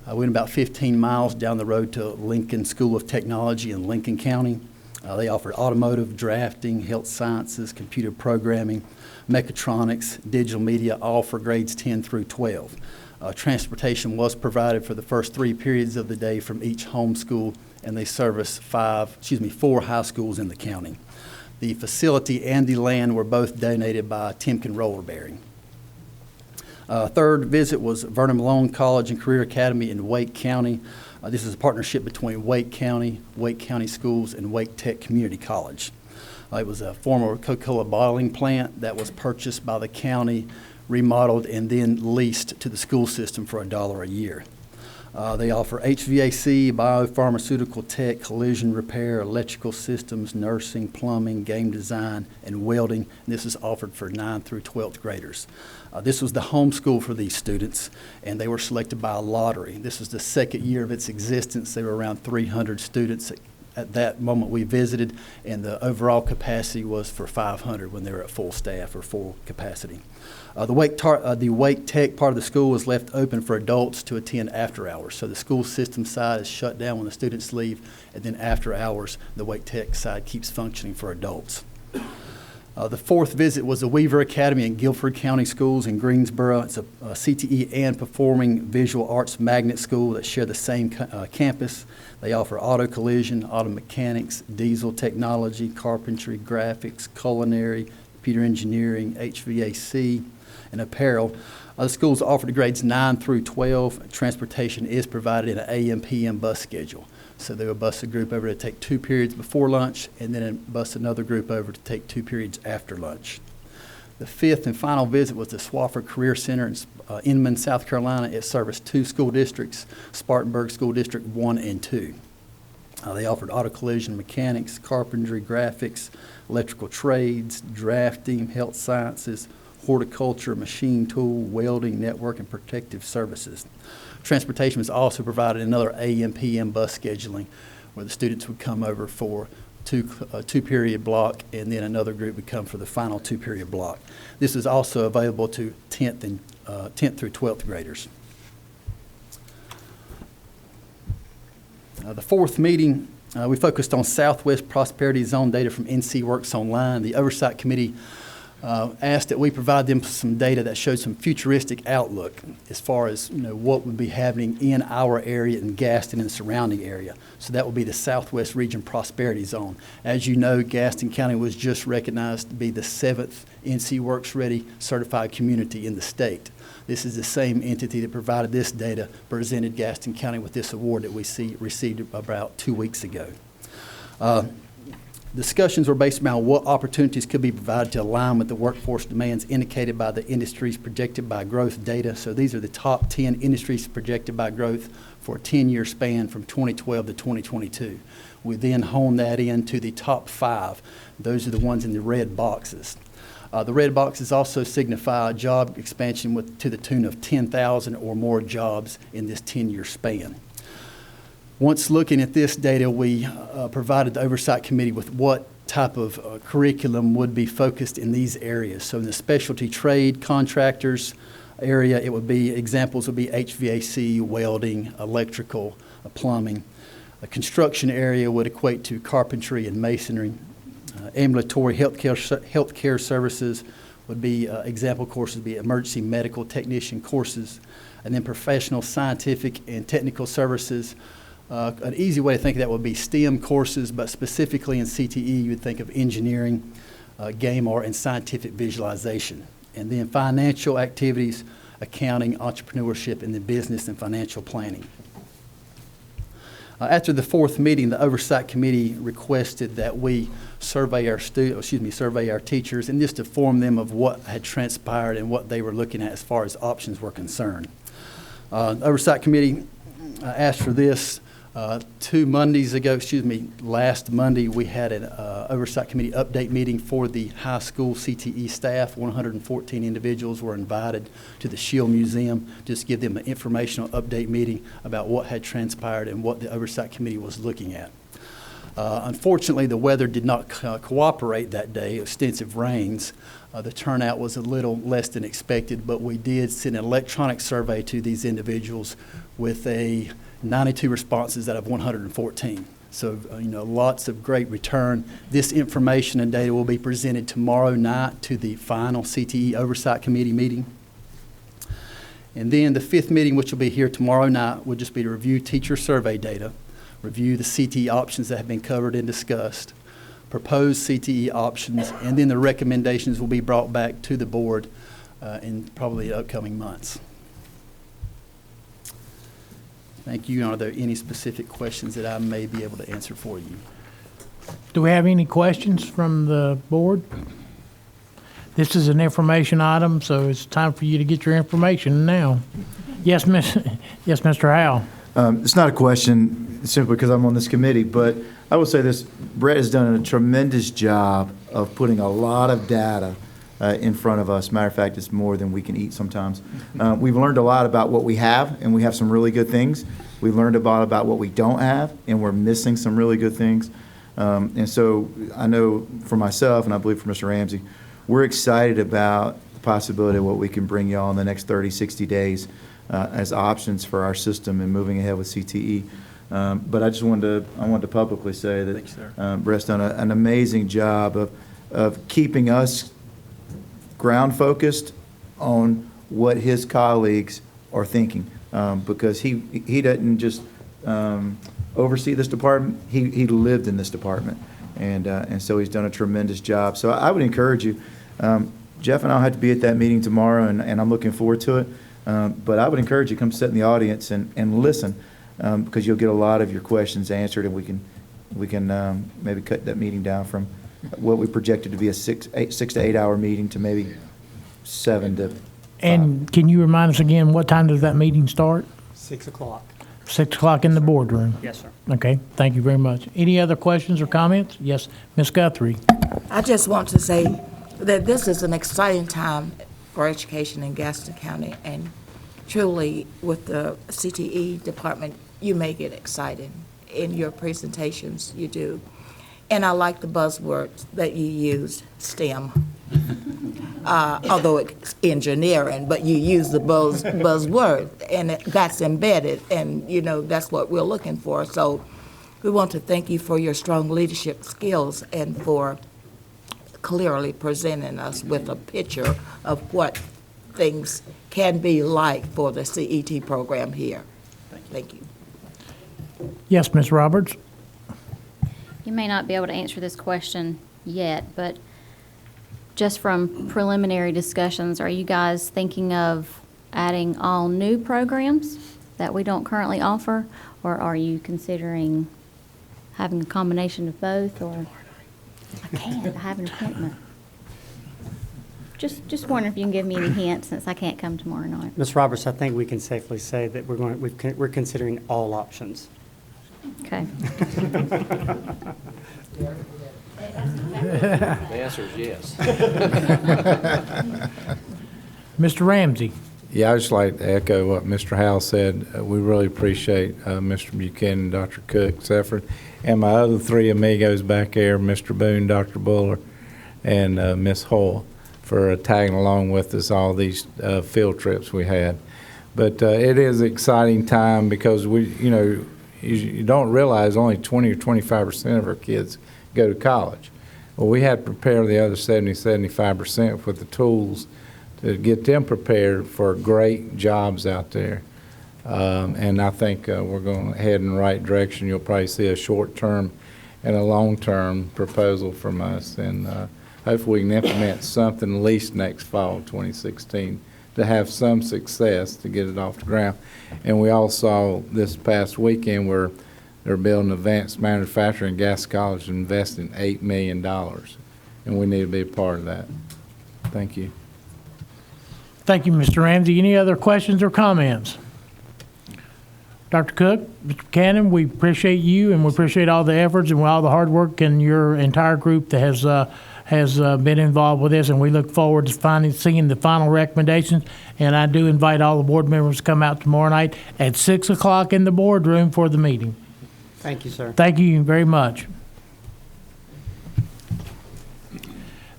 We went about 15 miles down the road to Lincoln School of Technology in Lincoln County. They offered automotive, drafting, health sciences, computer programming, mechatronics, digital media, all for grades 10 through 12. Transportation was provided for the first 3 periods of the day from each home school, and they service 4 high schools in the county. The facility and the land were both donated by Timken Roller Bearing. Third visit was Vernon Malone College and Career Academy in Wake County. This is a partnership between Wake County Schools, and Wake Tech Community College. It was a former Coca-Cola bottling plant that was purchased by the county, remodeled, and then leased to the school system for $1 a year. They offer HVAC, biopharmaceutical tech, collision repair, electrical systems, nursing, plumbing, game design, and welding. And this is offered for 9th through 12th graders. This was the home school for these students, and they were selected by a lottery. This was the second year of its existence. There were around 300 students at that moment we visited, and the overall capacity was for 500 when they were at full staff or full capacity. The Wake Tech part of the school was left open for adults to attend after hours. So the school system side is shut down when the students leave, and then after hours, the Wake Tech side keeps functioning for adults. The fourth visit was the Weaver Academy in Guilford County Schools in Greensboro. It's a CTE and Performing Visual Arts magnet school that share the same campus. They offer auto collision, auto mechanics, diesel technology, carpentry, graphics, culinary, computer engineering, HVAC, and apparel. The schools offer to grades 9 through 12. Transportation is provided in an AM/PM bus schedule. So they will bus a group over to take 2 periods before lunch, and then bus another group over to take 2 periods after lunch. The fifth and final visit was the Swofford Career Center in Inman, South Carolina. It serviced 2 school districts, Spartanburg School District 1 and 2. They offered auto collision mechanics, carpentry, graphics, electrical trades, drafting, health sciences, horticulture, machine tool, welding, network, and protective services. Transportation was also provided in another AM/PM bus scheduling, where the students would come over for a 2-period block, and then another group would come for the final 2-period block. This is also available to 10th through 12th graders. The fourth meeting, we focused on Southwest Prosperity Zone data from NC Works Online. The Oversight Committee asked that we provide them some data that showed some futuristic outlook as far as what would be happening in our area in Gaston and the surrounding area. So that would be the Southwest Region Prosperity Zone. As you know, Gaston County was just recognized to be the 7th NC Works Ready certified community in the state. This is the same entity that provided this data, presented Gaston County with this award that we received about 2 weeks ago. Discussions were based around what opportunities could be provided to align with the workforce demands indicated by the industries projected by growth data. So these are the top 10 industries projected by growth for a 10-year span from 2012 to 2022. We then honed that into the top 5. Those are the ones in the red boxes. The red boxes also signify job expansion to the tune of 10,000 or more jobs in this 10-year span. Once looking at this data, we provided the Oversight Committee with what type of curriculum would be focused in these areas. So in the specialty trade contractors area, examples would be HVAC, welding, electrical, plumbing. A construction area would equate to carpentry and masonry. Ambulatory healthcare services would be example courses would be emergency medical technician courses, and then professional scientific and technical services. An easy way to think of that would be STEM courses, but specifically in CTE, you would think of engineering, game art, and scientific visualization. And then financial activities, accounting, entrepreneurship, and then business and financial planning. After the fourth meeting, the Oversight Committee requested that we survey our teachers, and just to inform them of what had transpired and what they were looking at as far as options were concerned. The Oversight Committee asked for this. Last Monday we had an Oversight Committee update meeting for the high school CTE staff. 114 individuals were invited to the Shield Museum, just give them an informational update meeting about what had transpired and what the Oversight Committee was looking at. Unfortunately, the weather did not cooperate that day, extensive rains. The turnout was a little less than expected, but we did send an electronic survey to these individuals with 92 responses out of 114. So, lots of great return. This information and data will be presented tomorrow night to the final CTE Oversight Committee meeting. And then the fifth meeting, which will be here tomorrow night, will just be to review teacher survey data, review the CTE options that have been covered and discussed, propose CTE options, and then the recommendations will be brought back to the board in probably the upcoming months. Thank you. Are there any specific questions that I may be able to answer for you? Do we have any questions from the board? This is an information item, so it's time for you to get your information now. Yes, Mr. Howell. It's not a question simply because I'm on this committee, but I will say this, Brett has done a tremendous job of putting a lot of data in front of us. Matter of fact, it's more than we can eat sometimes. We've learned a lot about what we have, and we have some really good things. We've learned about what we don't have, and we're missing some really good things. And so I know for myself, and I believe for Mr. Ramsey, we're excited about the possibility of what we can bring y'all in the next 30, 60 days as options for our system and moving ahead with CTE. But I wanted to publicly say that Brett's done an amazing job of keeping us ground focused on what his colleagues are thinking, because he doesn't just oversee this department, he lived in this department, and so he's done a tremendous job. So I would encourage you, Jeff and I'll have to be at that meeting tomorrow, and I'm looking forward to it, but I would encourage you to come sit in the audience and listen, because you'll get a lot of your questions answered, and we can maybe cut that meeting down from what we projected to be a 6 to 8 hour meeting to maybe 7 to 5. And can you remind us again, what time does that meeting start? 6 o'clock. 6 o'clock in the boardroom? Yes, sir. Okay, thank you very much. Any other questions or comments? Yes, Ms. Guthrie. I just want to say that this is an exciting time for education in Gaston County, and truly with the CTE department, you make it exciting. In your presentations, you do. And I like the buzzwords that you used, STEM. Although it's engineering, but you use the buzzword, and that's embedded, and that's what we're looking for. So we want to thank you for your strong leadership skills and for clearly presenting us with a picture of what things can be like for the CET program here. Thank you. Yes, Ms. Roberts. You may not be able to answer this question yet, but just from preliminary discussions, are you guys thinking of adding all new programs that we don't currently offer, or are you considering having a combination of both? Or I have an appointment. Just wondering if you can give me any hints, since I can't come tomorrow night. Ms. Roberts, I think we can safely say that we're considering all options. Okay. The answer is yes. Mr. Ramsey. Yeah, I'd just like to echo what Mr. Howell said. We really appreciate Mr. Buchanan, Dr. Cook's effort, and my other three amigos back there, Mr. Boone, Dr. Buller, and Ms. Hoyle, for tagging along with us all these field trips we had. But it is an exciting time because you don't realize only 20 or 25% of our kids go to college. Well, we had to prepare the other 75% with the tools to get them prepared for great jobs out there. And I think we're going to head in the right direction. You'll probably see a short-term and a long-term proposal from us. And hopefully we can implement something at least next fall, 2016, to have some success to get it off the ground. And we all saw this past weekend where they're building advanced manufacturing. Gas College investing $8 million, and we need to be a part of that. Thank you. Thank you, Mr. Ramsey. Any other questions or comments? Dr. Cook, Mr. Buchanan, we appreciate you, and we appreciate all the efforts and all the hard work and your entire group that has been involved with this, and we look forward to seeing the final recommendations. And I do invite all the board members to come out tomorrow night at 6 o'clock in the boardroom for the meeting. Thank you, sir. Thank you very much.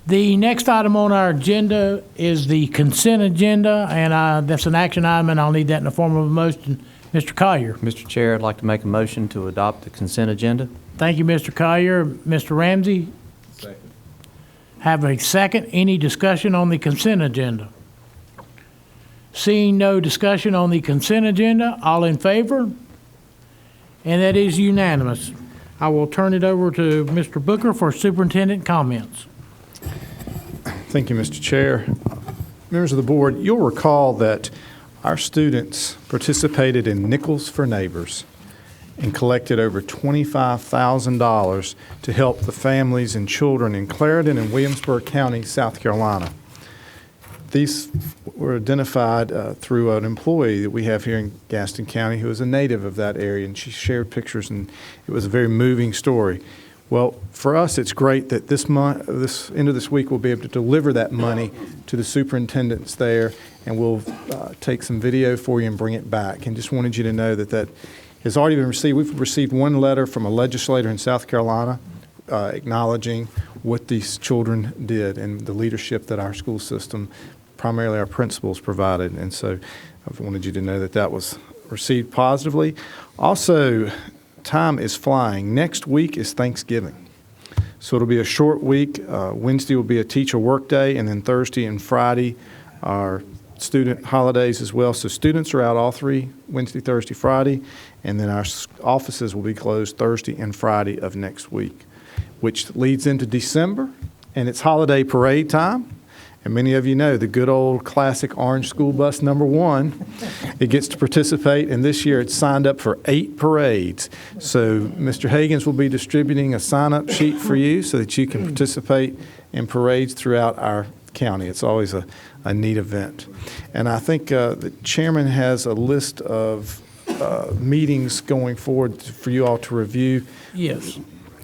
The next item on our agenda is the consent agenda, and that's an action item, and I'll need that in the form of a motion. Mr. Collier. Mr. Chair, I'd like to make a motion to adopt the consent agenda. Thank you, Mr. Collier. Mr. Ramsey? Second. Have a second. Any discussion on the consent agenda? Seeing no discussion on the consent agenda, all in favor? And that is unanimous. I will turn it over to Mr. Booker for superintendent comments. Thank you, Mr. Chair. Members of the board, you'll recall that our students participated in Nickels for Neighbors and collected over $25,000 to help the families and children in Clarendon and Williamsburg County, South Carolina. These were identified through an employee that we have here in Gaston County who is a native of that area, and she shared pictures, and it was a very moving story. Well, for us, it's great that this end of this week, we'll be able to deliver that money to the superintendents there, and we'll take some video for you and bring it back. And just wanted you to know that that has already been received. We've received one letter from a legislator in South Carolina acknowledging what these children did and the leadership that our school system, primarily our principals, provided. And so I wanted you to know that that was received positively. Also, time is flying. Next week is Thanksgiving. So it'll be a short week. Wednesday will be a teacher work day, and then Thursday and Friday are student holidays as well. So students are out all 3, Wednesday, Thursday, Friday, and then our offices will be closed Thursday and Friday of next week, which leads into December, and it's holiday parade time. And many of you know the good old classic orange school bus number 1. It gets to participate, and this year it's signed up for 8 parades. So Mr. Hagens will be distributing a sign-up sheet for you so that you can participate in parades throughout our county. It's always a neat event. And I think the chairman has a list of meetings going forward for you all to review. Yes.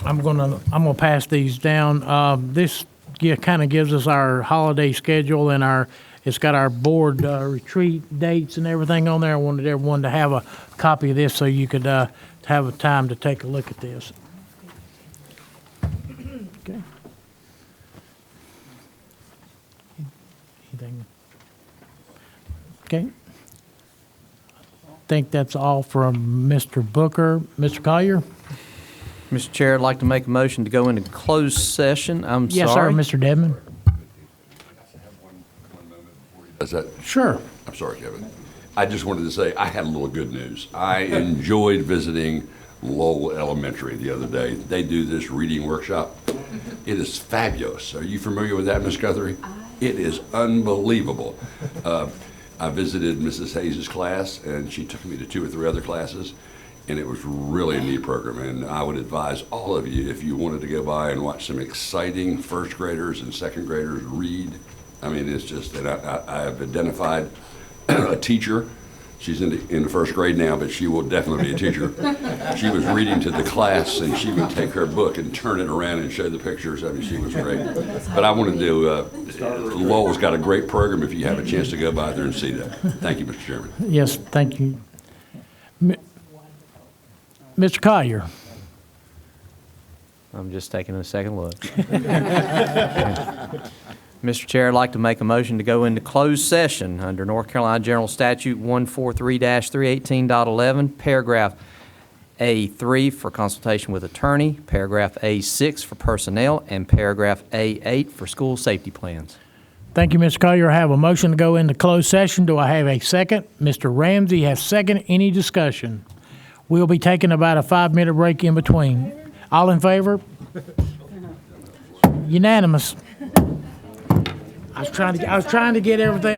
I'm gonna pass these down. This kind of gives us our holiday schedule, and it's got our board retreat dates and everything on there. I wanted everyone to have a copy of this so you could have a time to take a look at this. Okay. Anything? Okay. I think that's all from Mr. Booker. Mr. Collier? Mr. Chair, I'd like to make a motion to go into closed session. I'm Yes, sorry. sir, Mr. Dedman. Is that? Sure. I'm sorry, Kevin. I just wanted to say I had a little good news. I enjoyed visiting Lowell Elementary the other day. They do this reading workshop. It is fabulous. Are you familiar with that, Ms. Guthrie? It is unbelievable. I visited Mrs. Hayes' class, and she took me to 2 or 3 other classes, and it was really a neat program. And I would advise all of you, if you wanted to go by and watch some exciting first graders and second graders read. I mean, it's just that I have identified a teacher. She's in the first grade now, but she will definitely be a teacher. She was reading to the class, and she would take her book and turn it around and show the pictures. I mean, she was great. But I wanted to, Lowell's got a great program if you have a chance to go by there and see that. Thank you, Mr. Chairman. Yes, thank you. Mr. Collier? I'm just taking a second look. Mr. Chair, I'd like to make a motion to go into closed session under North Carolina General Statute 143-318.11, paragraph A3 for consultation with attorney, paragraph A6 for personnel, and paragraph A8 for school safety plans. Thank you, Mr. Collier. I have a motion to go into closed session. Do I have a second? Mr. Ramsey has second. Any discussion? We'll be taking about a 5-minute break in between. All in favor? Unanimous. I was trying to get everything.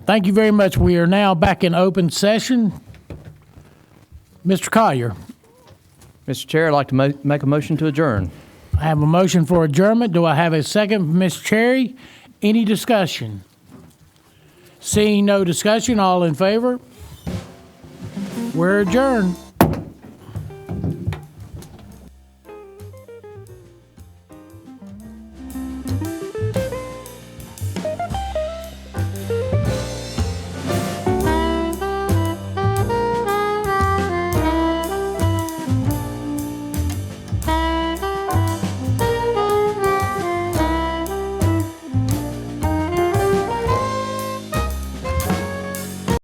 Thank you very much. We are now back in open session. Mr. Collier, Mr. Chair, I'd like to make a motion to adjourn. I have a motion for adjournment. Do I have a second from Ms. Cherry? Any discussion? Seeing no discussion, all in favor? We're adjourned.